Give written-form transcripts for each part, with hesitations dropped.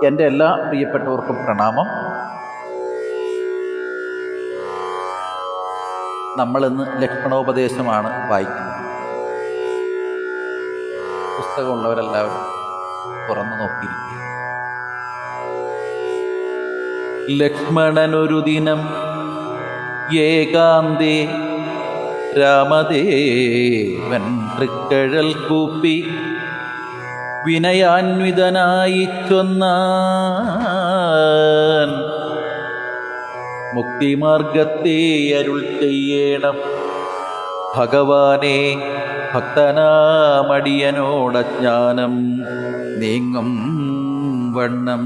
എൻ്റെ എല്ലാ പ്രിയപ്പെട്ടവർക്കും പ്രണാമം. നമ്മളിന്ന് ലക്ഷ്മണോപദേശമാണ് വായിക്കുന്നത്. പുസ്തകമുള്ളവരെല്ലാവരും തുറന്നു നോക്കിയിരിക്കുക. ലക്ഷ്മണനൊരു ദിനം ഏകാന്തേ രാമദേവൻ തൃക്കഴൽ കൂപ്പി വിനയാന്വിതനായി ചൊന്നാൻ, മുക്തിമാർഗത്തെ അരുൾ ചെയ്യണം ഭഗവാനെ, ഭക്തനാമടിയനോടജ്ഞാനം നീങ്ങും വണ്ണം.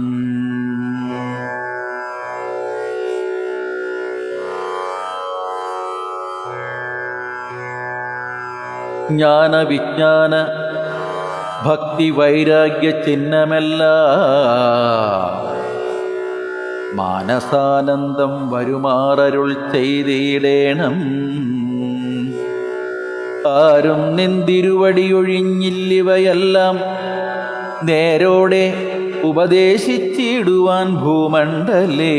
ജ്ഞാന വിജ്ഞാന ഭക്തി വൈരാഗ്യ ചിഹ്നമെല്ലാം മാനസാനന്ദം വരുമാറരുൾ ചെയ്തിടേണം. ആരും നിന്തിരുവടിയൊഴിഞ്ഞില്ലിവയെല്ലാം നേരോടെ ഉപദേശിച്ചിടുവാൻ ഭൂമണ്ഡലേ.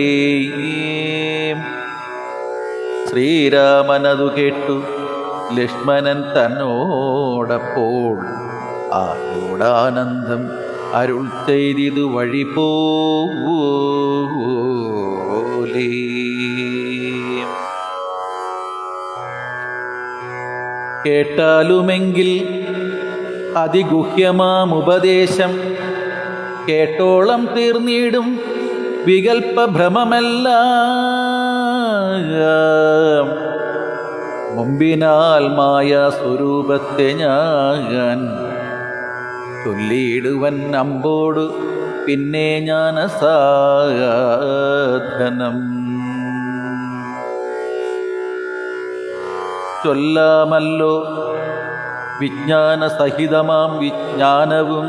ശ്രീരാമനതു കേട്ടു ലക്ഷ്മണൻ തന്നോടപ്പോൾ ആരോടാനന്ദം അരുൾ ചെയ്തിതു വഴി പോലെ. കേട്ടാലുമെങ്കിൽ അതിഗുഹ്യമാമുപദേശം കേട്ടോളം തീർന്നിടും വികൽപ്പഭ്രമമെല്ലാം. മുമ്പിനാൽ മായാ സ്വരൂപത്തെ ഞാൻ ചൊല്ലിയിടുവൻ അമ്പോടു പിന്നെ ജ്ഞാനസാധനം. ചൊല്ലാമല്ലോ വിജ്ഞാനസഹിതമാം വിജ്ഞാനവും,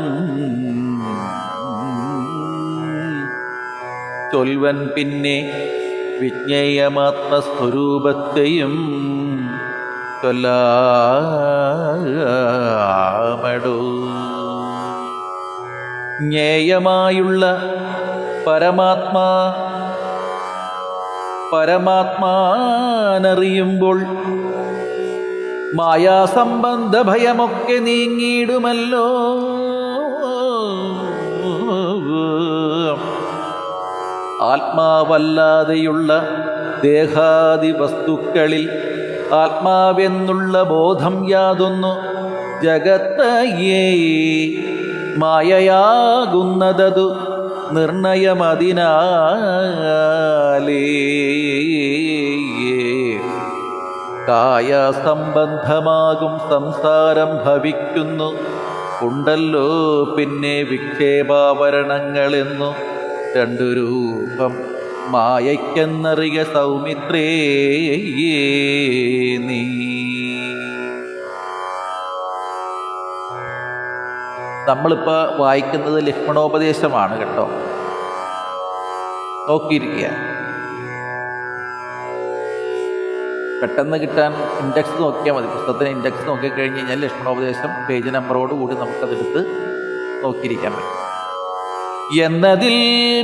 ചൊൽവൻ പിന്നെ വിജ്ഞേയമാത്മസ്വരൂപത്തെയും ചൊല്ലാമടോ. ജ്ഞേയമായുള്ള പരമാത്മാനറിയുമ്പോൾ മായാസംബന്ധ ഭയമൊക്കെ നീങ്ങിയിടുമല്ലോ. ആത്മാവല്ലാതെയുള്ള ദേഹാദി വസ്തുക്കളിൽ ആത്മാവെന്നുള്ള ബോധം യാതൊന്നു ജഗത്തയേ മായയാകുന്നതതു നിർണയമതിനാലേ. കായസംബന്ധമാകും സംസാരം ഭവിക്കുന്നു ഉണ്ടല്ലോ പിന്നെ വിക്ഷേപാവരണങ്ങളെന്നു രണ്ടു രൂപം മായയ്ക്കെന്നറിയ സൗമിത്രേ നീ. നമ്മളിപ്പോൾ വായിക്കുന്നത് ലക്ഷ്മണോപദേശമാണ് കേട്ടോ, നോക്കിയിരിക്കുക. പെട്ടെന്ന് കിട്ടാൻ ഇൻഡെക്സ് നോക്കിയാൽ മതി. പുസ്തകത്തിന് ഇൻഡെക്സ് നോക്കിക്കഴിഞ്ഞ് കഴിഞ്ഞാൽ ലക്ഷ്മണോപദേശം പേജ് നമ്പറോട് കൂടി നമുക്കതെടുത്ത് നോക്കിയിരിക്കാൻ പറ്റും. എന്നതിൽ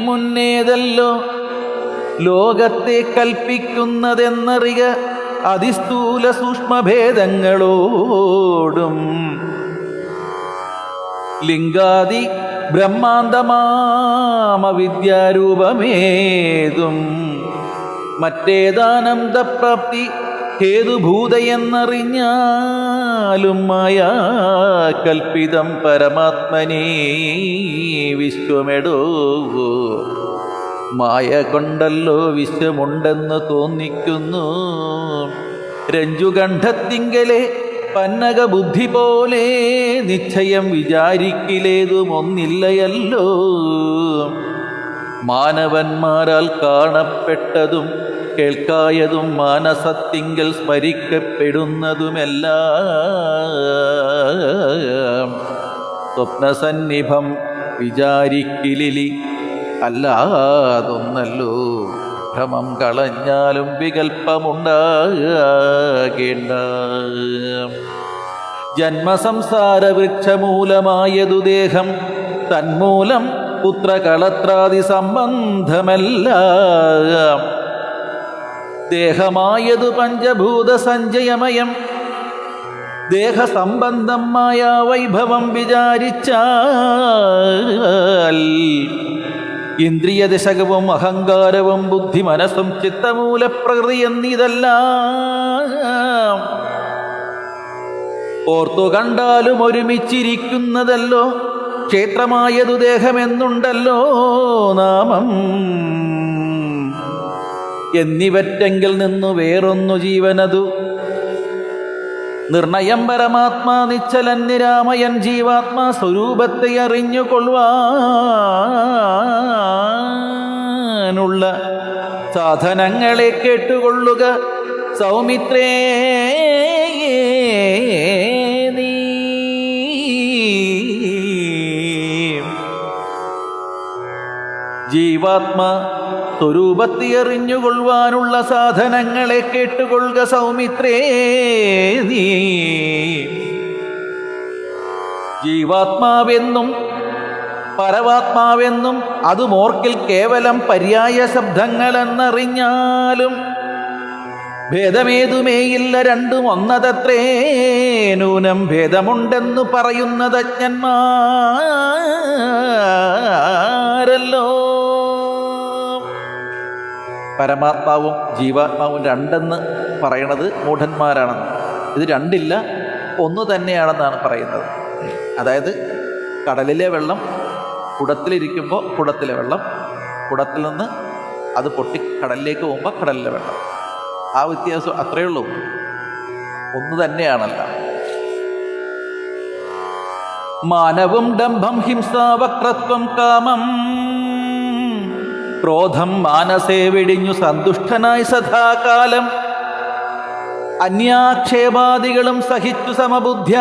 മുന്നേതല്ലോ ലോകത്തെ കൽപ്പിക്കുന്നതെന്നറിയ അതിസ്ഥൂല സൂക്ഷ്മഭേദങ്ങളോടും ലിംഗാദി ബ്രഹ്മാന്തമാമവിദ്യാരൂപമേതും മറ്റേതാനന്ദപ്രാപ്തി ഹേതുഭൂതയെന്നറിഞ്ഞാലും മായാ കൽപ്പിതം പരമാത്മനേ വിശ്വമെടോ. മായ കൊണ്ടല്ലോ വിശ്വമുണ്ടെന്ന് തോന്നിക്കുന്നു. രഞ്ജുകണ്ഠത്തിങ്കലെ പന്നക ബുദ്ധി പോലെ നിശ്ചയം വിചാരിക്കിലേതുമൊന്നില്ലയല്ലോ. മാനവന്മാരാൽ കാണപ്പെട്ടതും കേൾക്കായതും മാനസത്തിങ്കൽ സ്മരിക്കപ്പെടുന്നതുമെല്ലാം സ്വപ്നസന്നിഭം വിചാരിക്കിലി അല്ലാതൊന്നല്ലോ. ഭ്രമം കളഞ്ഞാലും വികൽപ്പമുണ്ടാകേണ്ട. ജന്മസംസാര വൃക്ഷമൂലമായതു ദേഹം തന്മൂലം പുത്രകളത്രാദി സംബന്ധമെല്ലാം ദേഹമായതു പഞ്ചഭൂത സഞ്ചയമയം ദേഹസംബന്ധമായ വൈഭവം വിചാരിച്ചാൽ ഇന്ദ്രിയദശകവും അഹങ്കാരവും ബുദ്ധി മനസ്സും ചിത്തമൂലപ്രകൃതി എന്നിതെല്ലാം ഓർത്തു കണ്ടാലും ഒരുമിച്ചിരിക്കുന്നതല്ലോ ക്ഷേത്രമായതു ദേഹമെന്നുണ്ടല്ലോ നാമം എന്നിവറ്റെങ്കിൽ നിന്നു വേറൊന്നു ജീവനതു നിർണയം പരമാത്മാ നിശ്ചലൻ നിരാമയൻ ജീവാത്മാ സ്വരൂപത്തെ അറിഞ്ഞുകൊള്ളുവാനുള്ള സാധനങ്ങളെ കേട്ടുകൊള്ളുക സൗമിത്രേ നീ. ജീവാത്മാ സ്വരൂപത്തെ അറിഞ്ഞുകൊള്ളുവാനുള്ള സാധനങ്ങളെ കേട്ടുകൊള്ളുക സൗമിത്രേ നീ. ജീവാത്മാവെന്നും പരമാത്മാവെന്നും അതുമോർക്കിൽ കേവലം പര്യായ ശബ്ദങ്ങളെന്നറിഞ്ഞാലും ഭേദമേതുമേയില്ല രണ്ടും ഒന്നതത്രേ നൂനം ഭേദമുണ്ടെന്നു പറയുന്നത് അജ്ഞന്മാരല്ലോ. പരമാത്മാവും ജീവാത്മാവും രണ്ടെന്ന് പറയണത് മൂഢന്മാരാണെന്ന്. ഇത് രണ്ടില്ല, ഒന്ന് തന്നെയാണെന്നാണ് പറയുന്നത്. അതായത് കടലിലെ വെള്ളം കുടത്തിലിരിക്കുമ്പോൾ കുടത്തിലെ വെള്ളം, കുടത്തിൽ നിന്ന് അത് പൊട്ടി കടലിലേക്ക് പോകുമ്പോൾ കടലിലെ വെള്ളം, ആ വ്യത്യാസം അത്രയേ ഉള്ളൂ. ഒന്ന് തന്നെയാണല്ല. മാനവും ഡംഭം ഹിംസ വക്രത്വം കാമം ക്രോധം മാനസേ വെടിഞ്ഞു സന്തുഷ്ടനായി സദാകാലം അന്യാക്ഷേപാദികളും സഹിച്ചു സമബുദ്ധ്യ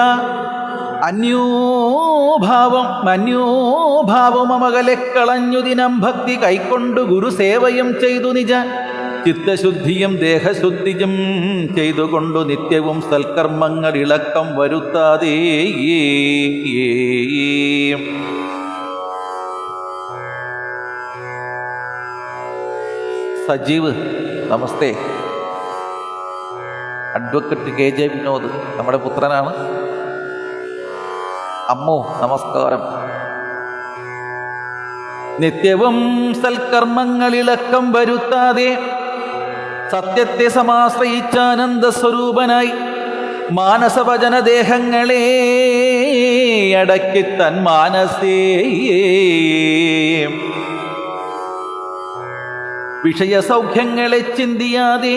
അന്യോഭാവം അമകലെ കളഞ്ഞു ദിനം ഭക്തി കൈക്കൊണ്ടു ഗുരുസേവയും ചെയ്തു നിജ ചിത്തശുദ്ധിയും ദേഹശുദ്ധിയും ചെയ്തുകൊണ്ടു നിത്യവും സൽക്കർമ്മങ്ങൾ ഇളക്കം വരുത്താതെ. സജീവ് നമസ്തേ. അഡ്വക്കറ്റ് KJ വിനോദ് നമ്മുടെ പുത്രനാണ്. അമ്മോ നമസ്കാരം. നിത്യവും സൽക്കർമ്മങ്ങളിളക്കം വരുത്താതെ സത്യത്തെ സമാശ്രയിച്ചാനന്ദ സ്വരൂപനായി മാനസവചന ദേഹങ്ങളെ അടക്കി തൻ മാനസേ വിഷയസൗഖ്യങ്ങളെ ചിന്തിയാതെ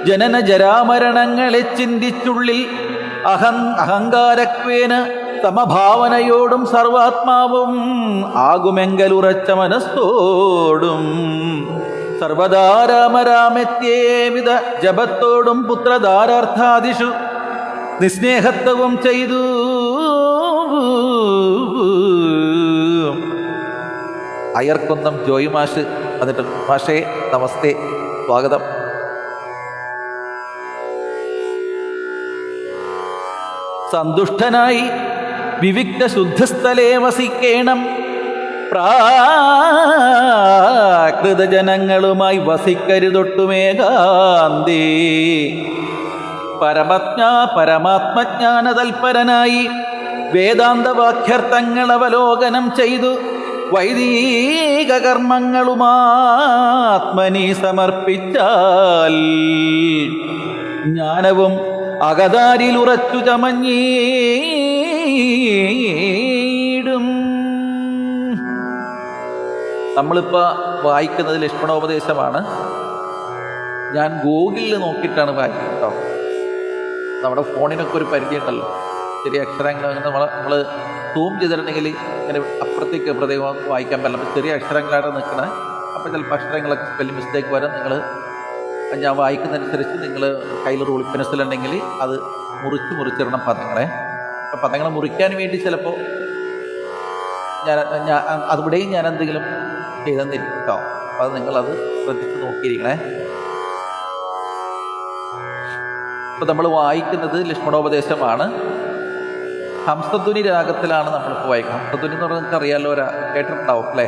ജനന ജരാമരണങ്ങളെ ചിന്തിച്ചുള്ളിൽ അഹങ്കാരക്വേന സമഭാവനയോടും സർവാത്മാവും ആകുമെങ്കലുറച്ച മനസ്സോടും സർവദാരാമരാമെത്യേവിധ ജപത്തോടും പുത്രധാരാർത്ഥാദിഷു നിസ്നേഹത്വവും ചെയ്തു അയർക്കുന്നം ജോയി മാഷ് എന്നിട്ട് മാഷേ നമസ്തേ, സ്വാഗതം. സന്തുഷ്ടനായി വിവിക്ത ശുദ്ധസ്ഥലേ വസിക്കേണം, പ്രാകൃതജനങ്ങളുമായി വസിക്കരുതൊട്ടുമേകാന്തേ. പരമാത്മജ്ഞാനതൽപരനായി വേദാന്തവാക്യർത്ഥങ്ങൾ അവലോകനം ചെയ്തു വൈദിക കർമ്മങ്ങളുമാത്മനി സമർപ്പിച്ചാൽ ജ്ഞാനവും അകതാരിൽ ഉറച്ചു ചമഞ്ഞീടും. നമ്മളിപ്പോൾ വായിക്കുന്നത് ലക്ഷ്മണോപദേശമാണ്. ഞാൻ ഗൂഗിളിൽ നോക്കിയിട്ടാണ് വായിക്കുന്നത് കേട്ടോ. നമ്മുടെ ഫോണിനൊക്കെ ഒരു പരിചയമുണ്ടല്ലോ, ചെറിയ അക്ഷരങ്ങൾ നമ്മൾ സൂം ചെയ്തിട്ടുണ്ടെങ്കിൽ ഇങ്ങനെ അപ്പുറത്തേക്ക് പ്രത്യേകം വായിക്കാൻ പറ്റില്ല. അപ്പോൾ ചെറിയ അക്ഷരങ്ങളായിട്ട് നിൽക്കണേ, അപ്പോൾ ചിലപ്പോൾ അക്ഷരങ്ങളൊക്കെ സ്പെല്ലിംഗ് മിസ്റ്റേക്ക് വരാൻ നിങ്ങൾ ഞാൻ വായിക്കുന്നതനുസരിച്ച് നിങ്ങൾ കയ്യിൽ റൂൾ പെൻസിലുണ്ടെങ്കിൽ അത് മുറിച്ചിടണം പദങ്ങളെ. അപ്പോൾ പദങ്ങൾ മുറിക്കാൻ വേണ്ടി ചിലപ്പോൾ ഞാൻ അതിവിടെയും ഞാൻ എന്തെങ്കിലും ചെയ്തെന്നിരിക്കും കേട്ടോ. അപ്പോൾ അത് നിങ്ങളത് ശ്രദ്ധിച്ച് നോക്കിയിരിക്കണേ. അപ്പോൾ നമ്മൾ വായിക്കുന്നത് ലക്ഷ്മണോപദേശമാണ്. ഹംസധ്വനി രാഗത്തിലാണ് നമ്മളിപ്പോൾ വായിക്കുന്നത്. ഹംസധ്വനി എന്ന് പറഞ്ഞാൽ നിങ്ങൾക്ക് അറിയാലോ, കേട്ടിട്ടുണ്ടാവും അല്ലേ?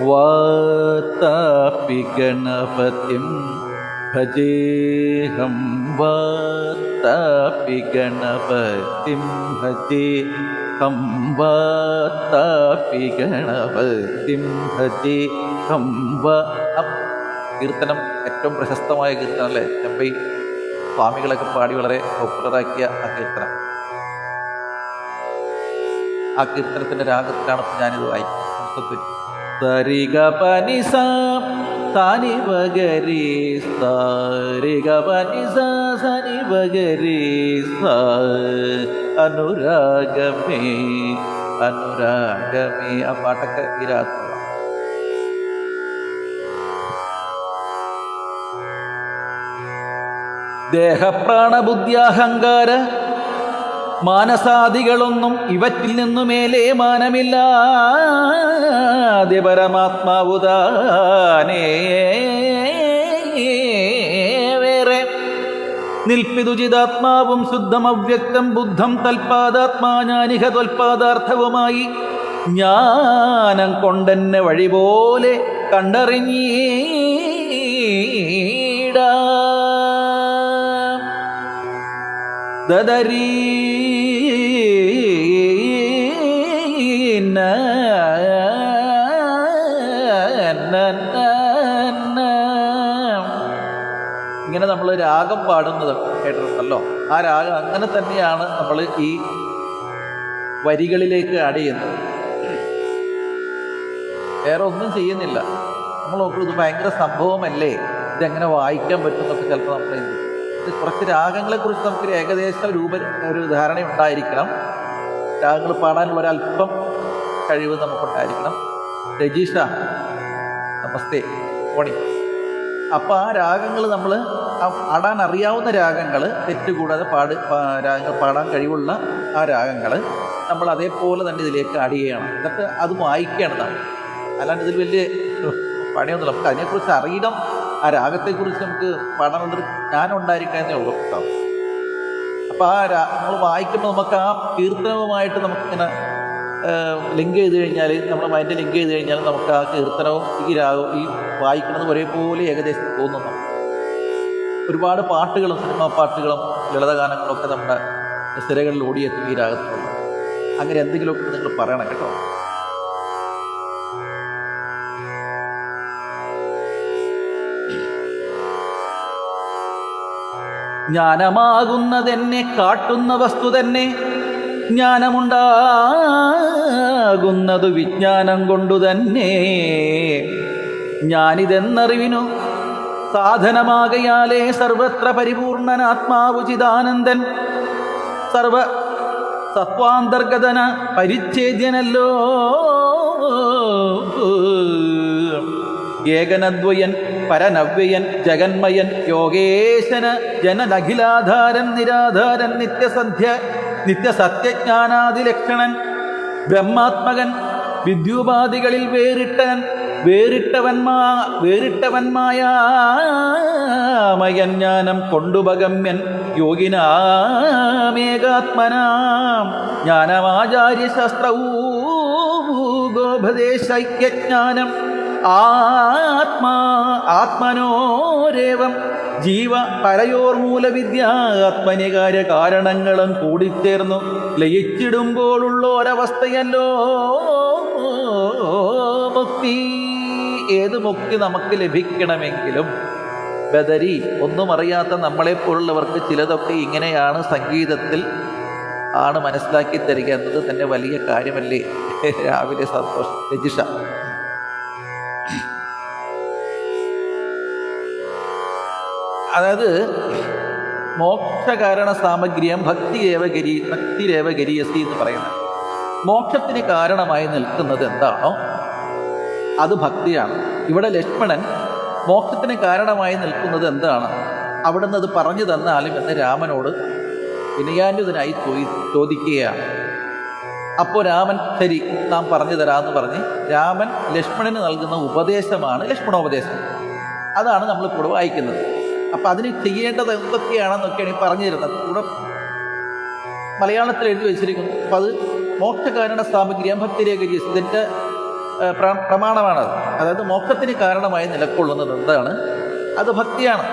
വാതാപി ഗണപതിം ഭജേഹം വാതാപി ഗണപതിം ഭജേഹം വാതാപി ഗണപതിം ഭജേഹം കീർത്തനം ഏറ്റവും പ്രശസ്തമായ കീർത്തനം അല്ലേ? ചെമ്പൈ സ്വാമികളൊക്കെ പാടി വളരെ പോപ്പുലറാക്കിയ ആ കീർത്തനം. ആ കീർത്തനത്തിൻ്റെ രാഗത്തിലാണ് ഞാനിത് വായിക്കുന്നത്. സരിഗപനിസ സാനിവഗരി സാരിഗപനിസ സാനിവഗരി സാ അനുരാഗമേ അനുരാഗമേ. ആ പാട്ടൊക്കെ ഈ രാഗത്തിലുള്ള. ദേഹപ്രാണബുദ്ധ്യഹങ്കാര മാനസാദികളൊന്നും ഇവറ്റിൽ നിന്നു മേലെ മാനമില്ലാതെ പരമാത്മാവുതാനേ വേറെ നിൽപ്പിതുചിതാത്മാവും ശുദ്ധമവ്യക്തം ബുദ്ധം തൽപാദാത്മാജ്ഞാനിക ത്വൽപാദാർത്ഥവുമായി ജ്ഞാനം കൊണ്ടെന്നെ വഴി പോലെ കണ്ടറിഞ്ഞീടാ ദദരീ ഇങ്ങനെ നമ്മൾ രാഗം പാടുന്നത് കേട്ടിട്ടുണ്ടല്ലോ. ആ രാഗം അങ്ങനെ തന്നെയാണ് നമ്മൾ ഈ വരികളിലേക്ക് ആഡ് ചെയ്യുന്നത്. വേറെ ഒന്നും ചെയ്യുന്നില്ല. നമ്മൾ നോക്കൂ, ഇത് ഭയങ്കര സംഭവമല്ലേ, ഇതെങ്ങനെ വായിക്കാൻ പറ്റുന്നൊക്കെ ചിലപ്പോൾ നമ്മൾ ഇത് കുറച്ച് രാഗങ്ങളെക്കുറിച്ച് നമുക്കൊരു ഏകദേശ ഒരു ധാരണ ഉണ്ടായിരിക്കണം. രാഗങ്ങൾ പാടാനുള്ള ഒരല്പം കഴിവ് നമുക്കുണ്ടായിരിക്കണം. രജീഷ നമസ്തേ ഓണി. അപ്പോൾ ആ രാഗങ്ങൾ നമ്മൾ പാടാൻ അറിയാവുന്ന രാഗങ്ങൾ തെറ്റുകൂടാതെ രാഗങ്ങൾ പാടാൻ കഴിവുള്ള ആ രാഗങ്ങൾ നമ്മൾ അതേപോലെ തന്നെ ഇതിലേക്ക് ആഡ് ചെയ്യണം. എന്നിട്ട് അത് വായിക്കണം നമ്മൾ. അല്ലാണ്ട് ഇതിൽ വലിയ പണിയൊന്നുമില്ല. നമുക്ക് അതിനെക്കുറിച്ച് അറിയണം. ആ രാഗത്തെക്കുറിച്ച് നമുക്ക് പാടാനുള്ളൊരു ജ്ഞാനം ഉണ്ടായിരിക്കണമെന്നേ ഉള്ളൂ കേട്ടോ. അപ്പോൾ നമ്മൾ വായിക്കുമ്പോൾ നമുക്ക് ആ കീർത്തനവുമായിട്ട് നമുക്കിങ്ങനെ ലിങ്ക് ചെയ്ത് കഴിഞ്ഞാൽ, നമ്മുടെ മൈൻഡ് ലിങ്ക് ചെയ്ത് കഴിഞ്ഞാൽ നമുക്ക് ആ കീർത്തനവും ഈ രാഗവും ഈ വായിക്കുന്നത് ഒരേപോലെ ഏകദേശം തോന്നുന്നു. ഒരുപാട് പാട്ടുകളും സിനിമാ പാട്ടുകളും ലളിതഗാനങ്ങളും ഒക്കെ നമ്മുടെ സ്ഥിരകളിൽ ഓടിയെത്തും ഈ രാഗത്തിലുള്ള. അങ്ങനെ എന്തെങ്കിലുമൊക്കെ നിങ്ങൾ പറയണം കേട്ടോ. ജ്ഞാനമാകുന്നതെന്നെ കാട്ടുന്ന വസ്തു തന്നെ, ജ്ഞാനമുണ്ടാകുന്നതു വിജ്ഞാനം കൊണ്ടു തന്നെ. ഞാനിതെന്നറിവിനു സാധനമാകയാലേ സർവത്ര പരിപൂർണനാത്മാവു ചിദാനന്ദൻ സർവ സത്വാന്തർഗതന പരിച്ഛേദ്യനല്ലോ. ഏകനദ്വയൻ പരനവ്യയൻ ജഗന്മയൻ യോഗേശന ജനനഖിലാധാരൻ നിരാധാരൻ നിത്യസത്യജ്ഞാനാദിലക്ഷണൻ ബ്രഹ്മാത്മകൻ വിദ്യുപാദികളിൽ വേറിട്ടവന്മായമയൻ ജ്ഞാനം കൊണ്ടുപഗമ്യൻ യോഗിനാമേകാത്മനാം ജ്ഞാനമാചാര്യശാസ്ത്രൂപദേശൈക്യജ്ഞാനം ആത്മനോരേവം ജീവ പരയോർമൂലവിദ്യ ആത്മനികാര്യ കാരണങ്ങളും കൂടിച്ചേർന്നു ലയിച്ചിടുമ്പോഴുള്ള ഒരവസ്ഥയല്ലോ മുക്തി. ഏത് മുക്തി നമുക്ക് ലഭിക്കണമെങ്കിലും ബദരി ഒന്നും അറിയാത്ത നമ്മളെപ്പോലുള്ളവർക്ക് ചിലതൊക്കെ ഇങ്ങനെയാണ് സംഗീതത്തിൽ ആണ് മനസ്സിലാക്കി തരിക എന്നത് തന്നെ വലിയ കാര്യമല്ലേ. രാവിലെ സന്തോഷം. രജിഷ അതായത് മോക്ഷകാരണ സാമഗ്രിയം ഭക്തിരേവ ഗരീയസി എന്ന് പറയുന്നത്. മോക്ഷത്തിന് കാരണമായി നിൽക്കുന്നത് എന്താണോ അത് ഭക്തിയാണ്. ഇവിടെ ലക്ഷ്മണൻ മോക്ഷത്തിന് കാരണമായി നിൽക്കുന്നത് എന്താണ്, അവിടുന്ന് അത് പറഞ്ഞു തന്നാലും എന്ന് രാമനോട് വിനയാന്വിതനായി ചോദിക്കുകയാണ്. അപ്പോൾ രാമൻ ശരി നാം പറഞ്ഞു തരാമെന്ന് പറഞ്ഞ് രാമൻ ലക്ഷ്മണന് നൽകുന്ന ഉപദേശമാണ് ലക്ഷ്മണോപദേശം. അതാണ് നമ്മളിപ്പോൾ വായിക്കുന്നത്. അപ്പം അതിന് ചെയ്യേണ്ടത് എന്തൊക്കെയാണെന്നൊക്കെയാണ് ഈ പറഞ്ഞു തരുന്നത്. കൂടെ മലയാളത്തിൽ എഴുതി വെച്ചിരിക്കുന്നു. അപ്പം അത് മോക്ഷകാരണ സാമഗ്രിയം ഭക്തിരേഖരി ഇതിൻ്റെ പ്രമാണമാണത്. അതായത് മോക്ഷത്തിന് കാരണമായി നിലകൊള്ളുന്നത് എന്താണ്? അത് ഭക്തിയാണ്.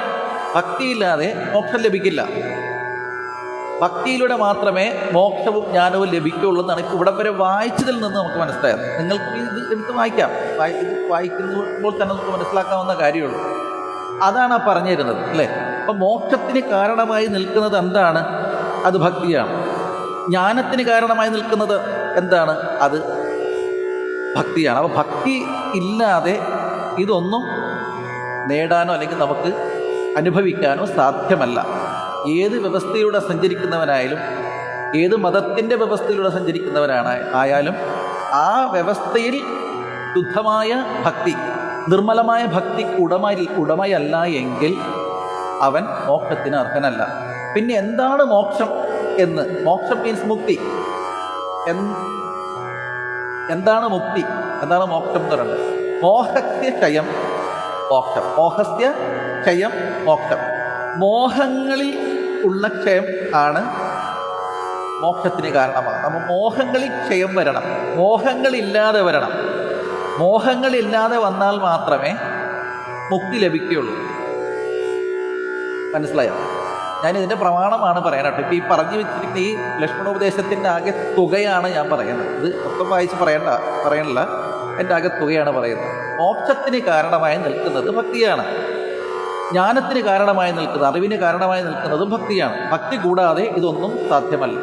ഭക്തിയില്ലാതെ മോക്ഷം ലഭിക്കില്ല. ഭക്തിയിലൂടെ മാത്രമേ മോക്ഷവും ജ്ഞാനവും ലഭിക്കുകയുള്ളൂ എന്നാണ് ഇപ്പോൾ ഇവിടെ വരെ വായിച്ചതിൽ നിന്ന് നമുക്ക് മനസ്സിലായത്. നിങ്ങൾക്ക് ഇത് എടുത്ത് വായിക്കാം. ഇത് വായിക്കുമ്പോൾ തന്നെ നമുക്ക് മനസ്സിലാക്കാവുന്ന കാര്യമുള്ളൂ. അതാണ് പറഞ്ഞു തരുന്നത്, അല്ലേ? അപ്പം മോക്ഷത്തിന് കാരണമായി നിൽക്കുന്നത് എന്താണ്? അത് ഭക്തിയാണ്. ജ്ഞാനത്തിന് കാരണമായി നിൽക്കുന്നത് എന്താണ്? അത് ഭക്തിയാണ്. അപ്പോൾ ഭക്തി ഇല്ലാതെ ഇതൊന്നും നേടാനോ അല്ലെങ്കിൽ നമുക്ക് അനുഭവിക്കാനോ സാധ്യമല്ല. ഏത് വ്യവസ്ഥയിലൂടെ സഞ്ചരിക്കുന്നവനായാലും, ഏത് മതത്തിൻ്റെ വ്യവസ്ഥയിലൂടെ ആയാലും ആ വ്യവസ്ഥയിൽ ശുദ്ധമായ ഭക്തി, നിർമ്മലമായ ഭക്തിക്ക് ഉടമയല്ല എങ്കിൽ അവൻ മോക്ഷത്തിന് അർഹനല്ല. പിന്നെ എന്താണ് മോക്ഷം എന്ന്? മോക്ഷം മീൻസ് മുക്തി. എന്താണ് മുക്തി? എന്താണ് മോക്ഷം എന്ന് പറയുന്നത്? മോഹസ്യ ക്ഷയം മോക്ഷം. മോഹസ്യ ക്ഷയം മോക്ഷം. മോഹങ്ങളിൽ ഉള്ള ക്ഷയം ആണ് മോക്ഷത്തിന് കാരണമാകുന്നത്. നമ്മൾ മോഹങ്ങളിൽ ക്ഷയം വരണം, മോഹങ്ങളില്ലാതെ വരണം. മോഹങ്ങളില്ലാതെ വന്നാൽ മാത്രമേ മുക്തി ലഭിക്കുകയുള്ളൂ. മനസ്സിലായോ? ഞാനിതിൻ്റെ പ്രമാണമാണ് പറയാനായിട്ട്. ഇപ്പം ഈ പറഞ്ഞു വെച്ചിരിക്കുന്ന ഈ ലക്ഷ്മണോപദേശത്തിൻ്റെ ആകെ തുകയാണ് ഞാൻ പറയുന്നത്. ഇത് മൊത്തം വായിച്ച് പറയണില്ല, എൻ്റെ ആകെ തുകയാണ് പറയുന്നത്. മോക്ഷത്തിന് കാരണമായി നിൽക്കുന്നത് ഭക്തിയാണ്. ജ്ഞാനത്തിന് കാരണമായി നിൽക്കുന്നത്, അറിവിന് കാരണമായി നിൽക്കുന്നതും ഭക്തിയാണ്. ഭക്തി കൂടാതെ ഇതൊന്നും സാധ്യമല്ല.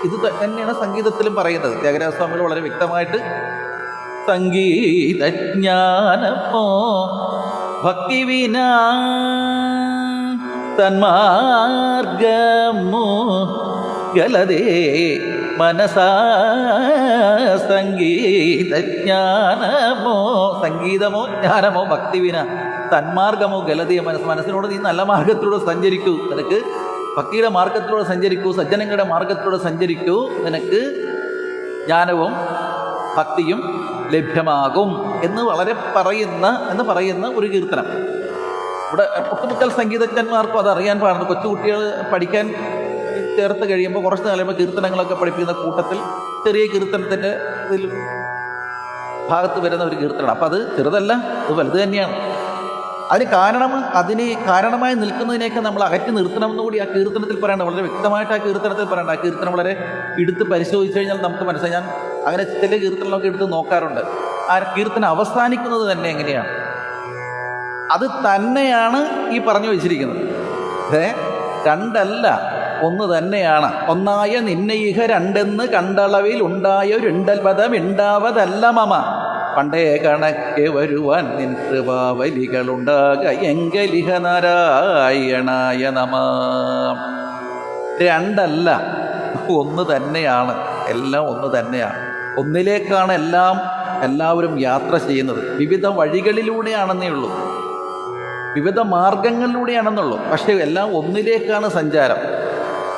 ഇത് തന്നെയാണ് സംഗീതത്തിലും പറയുന്നത്. ത്യാഗരാജസ്വാമികൾ വളരെ വ്യക്തമായിട്ട് സംഗീതജ്ഞാനമോ ഭക്തി വിനാ തന്മാർഗമോ ഗലതേ മനസാ സംഗീതജ്ഞാനമോ സംഗീതമോ ജ്ഞാനമോ ഭക്തി വിന തന്മാർഗമോ ഗലതേ മനസ്സിനോട് നീ നല്ല മാർഗത്തിലൂടെ സഞ്ചരിക്കൂ, നിനക്ക് ഭക്തിയുടെ മാർഗത്തിലൂടെ സഞ്ചരിക്കൂ, സജ്ജനങ്ങളുടെ മാർഗത്തിലൂടെ സഞ്ചരിക്കൂ, നിനക്ക് ജ്ഞാനവും ഭക്തിയും ലഭ്യമാകും എന്ന് പറയുന്ന ഒരു കീർത്തനം. ഇവിടെ ഒട്ടുമിക്കൽ സംഗീതജ്ഞന്മാർക്കും അത് അറിയാൻ പാടുന്നു. കൊച്ചുകുട്ടികൾ പഠിക്കാൻ ചേർത്ത് കഴിയുമ്പോൾ കുറച്ച് കഴിയുമ്പോൾ കീർത്തനങ്ങളൊക്കെ പഠിപ്പിക്കുന്ന കൂട്ടത്തിൽ ചെറിയ കീർത്തനത്തിൻ്റെ ഇതിൽ ഭാഗത്ത് വരുന്ന ഒരു കീർത്തനമാണ്. അപ്പം അത് ചെറുതല്ല, അത് വലുത് തന്നെയാണ്. അതിന് കാരണമായി നിൽക്കുന്നതിനെയൊക്കെ നമ്മൾ അകറ്റി നിർത്തണം എന്നുകൂടി ആ കീർത്തനത്തിൽ പറയേണ്ട, വളരെ വ്യക്തമായിട്ട് ആ കീർത്തനത്തിൽ പറയേണ്ട. ആ കീർത്തനം വളരെ എടുത്ത് പരിശോധിച്ച് കഴിഞ്ഞാൽ നമുക്ക് മനസ്സിലായി. ഞാൻ അങ്ങനെ ചില കീർത്തനങ്ങളൊക്കെ എടുത്ത് നോക്കാറുണ്ട്. ആ കീർത്തനം അവസാനിക്കുന്നത് തന്നെ എങ്ങനെയാണ്? അത് തന്നെയാണ് ഈ പറഞ്ഞു വെച്ചിരിക്കുന്നത്. രണ്ടല്ല, ഒന്ന് തന്നെയാണ്. ഒന്നായ നിന്നയിഹ രണ്ടെന്ന് കണ്ടളവിൽ ഉണ്ടായൊരുണ്ടൽപദം ഉണ്ടാവതല്ല മമ പണ്ടേ കണക്കെ വരുവാൻ നിൻ കൃപാവലികളുണ്ടാക എങ്കലിഹ നാരായണായ നമ. രണ്ടല്ല, ഒന്ന് തന്നെയാണ്. എല്ലാം ഒന്ന് തന്നെയാണ്. ഒന്നിലേക്കാണ് എല്ലാവരും യാത്ര ചെയ്യുന്നത്. വിവിധ വഴികളിലൂടെയാണെന്നേ ഉള്ളൂ, വിവിധ മാർഗങ്ങളിലൂടെയാണെന്നുള്ളൂ. പക്ഷേ എല്ലാം ഒന്നിലേക്കാണ് സഞ്ചാരം,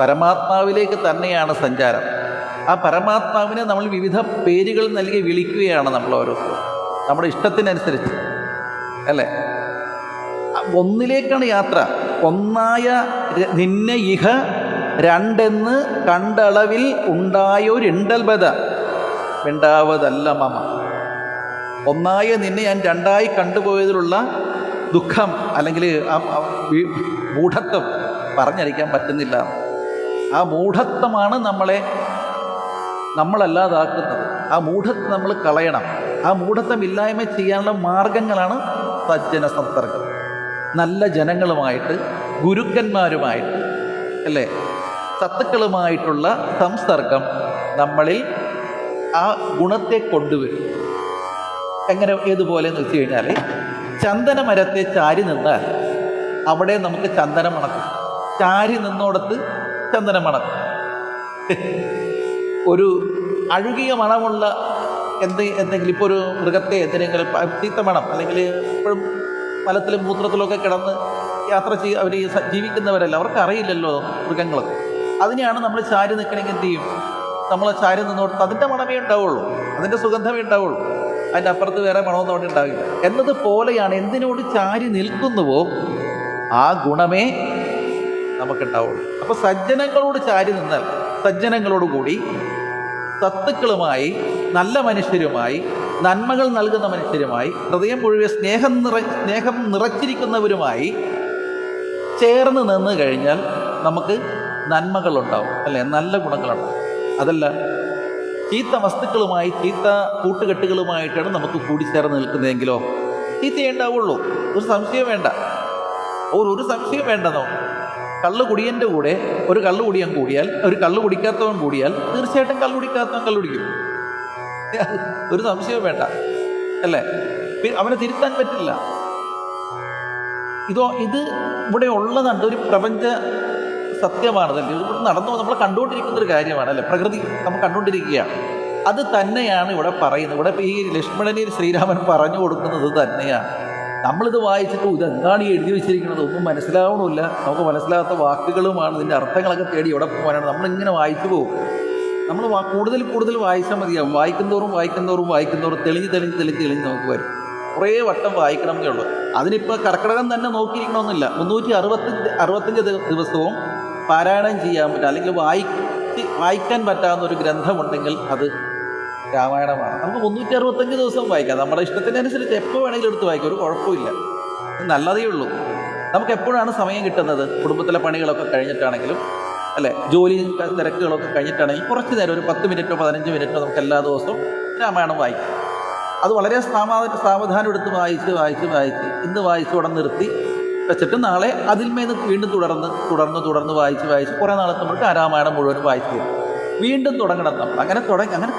പരമാത്മാവിലേക്ക് തന്നെയാണ് സഞ്ചാരം. ആ പരമാത്മാവിനെ നമ്മൾ വിവിധ പേരുകൾ നൽകി വിളിക്കുകയാണ് നമ്മൾ ഓരോരുത്തരും, നമ്മുടെ ഇഷ്ടത്തിനനുസരിച്ച്, അല്ലേ? ഒന്നിലേക്കാണ് യാത്ര. ഒന്നായ നിന്നെ ഇഹ രണ്ടെന്ന് കണ്ടളവിൽ ഉണ്ടായൊരുണ്ടൽബത ഉണ്ടാവതല്ല മമ. ഒന്നായ നിന്നെ ഞാൻ രണ്ടായി കണ്ടുപോയതിലുള്ള ദുഃഖം അല്ലെങ്കിൽ ആ മൂഢത്വം പറഞ്ഞറിയിക്കാൻ പറ്റുന്നില്ല. ആ മൂഢത്വമാണ് നമ്മളല്ലാതാക്കുന്നത്. ആ മൂഢത്വം നമ്മൾ കളയണം. ആ മൂഢത്വം ഇല്ലായ്മ ചെയ്യാനുള്ള മാർഗങ്ങളാണ് സജ്ജന സംസർഗം. നല്ല ജനങ്ങളുമായിട്ട്, ഗുരുക്കന്മാരുമായിട്ട്, അല്ലേ, സത്തുക്കളുമായിട്ടുള്ള സംസർഗം നമ്മളിൽ ആ ഗുണത്തെ കൊണ്ടുവരും. എങ്ങനെ, ഏതുപോലെ എന്ന് വെച്ച് കഴിഞ്ഞാൽ, ചന്ദന മരത്തെ ചാരി നിന്നാൽ അവിടെ നമുക്ക് ചന്ദനം മണക്കും. ചാരി നിന്നോടത്ത് ചന്ദനം മണക്കും. ഒരു അഴുകിയ മണമുള്ള എന്തെങ്കിലും, ഇപ്പോൾ ഒരു മൃഗത്തെ എന്തെങ്കിലും ചീത്ത മണം, അല്ലെങ്കിൽ എപ്പോഴും മലത്തിലും മൂത്രത്തിലൊക്കെ കിടന്ന് യാത്ര അവർ ജീവിക്കുന്നവരല്ല, അവർക്ക് അറിയില്ലല്ലോ മൃഗങ്ങളൊക്കെ. അതിനെയാണ് നമ്മൾ ചാരി നിൽക്കണമെങ്കിൽ എന്ത് ചെയ്യും? നമ്മൾ ചാരി നിന്നോടത്ത് അതിൻ്റെ മണമേ ഉണ്ടാവുള്ളൂ, അതിൻ്റെ സുഗന്ധമേ ഉണ്ടാവുള്ളൂ. അതിൻ്റെ അപ്പുറത്ത് വേറെ മണമൊന്നും അവിടെ ഉണ്ടാവില്ല. എന്നതുപോലെയാണ് എന്തിനോട് ചാരി നിൽക്കുന്നുവോ ആ ഗുണമേ നമുക്കുണ്ടാവുള്ളൂ. അപ്പോൾ സജ്ജനങ്ങളോട് ചാരി നിന്നാൽ സജ്ജനങ്ങളോടുകൂടി, സത്തുക്കളുമായി, നല്ല മനുഷ്യരുമായി, നന്മകൾ നൽകുന്ന മനുഷ്യരുമായി, ഹൃദയം മുഴുവൻ സ്നേഹം നിറച്ചിരിക്കുന്നവരുമായി ചേർന്ന് നിന്ന് കഴിഞ്ഞാൽ നമുക്ക് നന്മകളുണ്ടാവും, അല്ലേ? നല്ല ഗുണങ്ങളുണ്ടാവും. അതല്ല, ചീത്ത വസ്തുക്കളുമായി, ചീത്ത കൂട്ടുകെട്ടുകളുമായിട്ടാണ് നമുക്ക് കൂടിച്ചേർന്ന് നിൽക്കുന്നതെങ്കിലോ ചീത്തയേ ഉണ്ടാവുള്ളൂ. ഒരു സംശയം വേണ്ട, ഒരു സംശയം വേണ്ടെന്നോ. കള്ള് കുടിയൻ്റെ കൂടെ ഒരു കള്ള് കുടിയൻ കൂടിയാൽ, ഒരു കള്ള് കുടിക്കാത്തവൻ കൂടിയാൽ തീർച്ചയായിട്ടും കള്ള് കുടിക്കാത്തവൻ കള്ള് കുടിക്കും. ഒരു സംശയവും വേണ്ട, അല്ലേ? അവനെ തിരുത്താൻ പറ്റില്ല. ഇത് ഇവിടെ ഉള്ളതാണ്, ഒരു പ്രപഞ്ച സത്യമാണതല്ലേ, ഇത് നടന്നു നമ്മൾ കണ്ടുകൊണ്ടിരിക്കുന്ന ഒരു കാര്യമാണ്, അല്ലേ? പ്രകൃതി നമ്മൾ കണ്ടുകൊണ്ടിരിക്കുകയാണ്. അത് തന്നെയാണ് ഇവിടെ പറയുന്നത്. ഇവിടെ ഈ ലക്ഷ്മണന് ശ്രീരാമൻ പറഞ്ഞു കൊടുക്കുന്നത് തന്നെയാണ്. നമ്മളിത് വായിച്ചിട്ട് ഇതെന്താണ് ഈ എഴുതി വെച്ചിരിക്കുന്നത് ഒന്നും മനസ്സിലാവണമില്ല. നമുക്ക് മനസ്സിലാകാത്ത വാക്കുകളുമാണ്, ഇതിൻ്റെ അർത്ഥങ്ങളൊക്കെ തേടി ഇവിടെ പോകാനാണ് നമ്മളിങ്ങനെ വായിച്ചു പോകും. നമ്മൾ കൂടുതൽ വായിച്ചാൽ മതിയാവും. വായിക്കുന്നതോറും തെളിഞ്ഞ് നമുക്ക് വരും. കുറേ വട്ടം വായിക്കണമെന്നേ ഉള്ളൂ. അതിനിപ്പോൾ കർക്കിടകം തന്നെ നോക്കിയിരിക്കണമെന്നില്ല. 365 ദിവസവും പാരായണം ചെയ്യാൻ പറ്റും, അല്ലെങ്കിൽ വായിക്കാൻ പറ്റാവുന്ന ഒരു ഗ്രന്ഥമുണ്ടെങ്കിൽ അത് രാമായണമാണ്. നമുക്ക് 365 ദിവസവും വായിക്കാം. നമ്മുടെ ഇഷ്ടത്തിനനുസരിച്ച് എപ്പോൾ വേണമെങ്കിലും എടുത്ത് വായിക്കാം, ഒരു കുഴപ്പമില്ല. നല്ലതേ ഉള്ളൂ. നമുക്ക് എപ്പോഴാണ് സമയം കിട്ടുന്നത്? കുടുംബത്തിലെ പണികളൊക്കെ കഴിഞ്ഞിട്ടാണെങ്കിലും, അല്ലേ, ജോലി തിരക്കുകളൊക്കെ കഴിഞ്ഞിട്ടാണെങ്കിൽ കുറച്ച് നേരം, ഒരു 10 മിനിറ്റോ 15 മിനിറ്റോ നമുക്ക് എല്ലാ ദിവസവും രാമായണം വായിക്കാം. അത് വളരെ സാവധാനം എടുത്ത് വായിച്ച് ഇന്ന് വായിച്ച് ഉടൻ നിർത്തി വെച്ചിട്ട് നാളെ അതിന്മേൽ വീണ്ടും തുടർന്ന് വായിച്ച് കുറേ നാളെത്തുമ്പോഴേക്ക് ആ രാമായണം മുഴുവൻ വായിച്ച് തരും. വീണ്ടും തുടങ്ങണം നമ്മൾ. അങ്ങനെ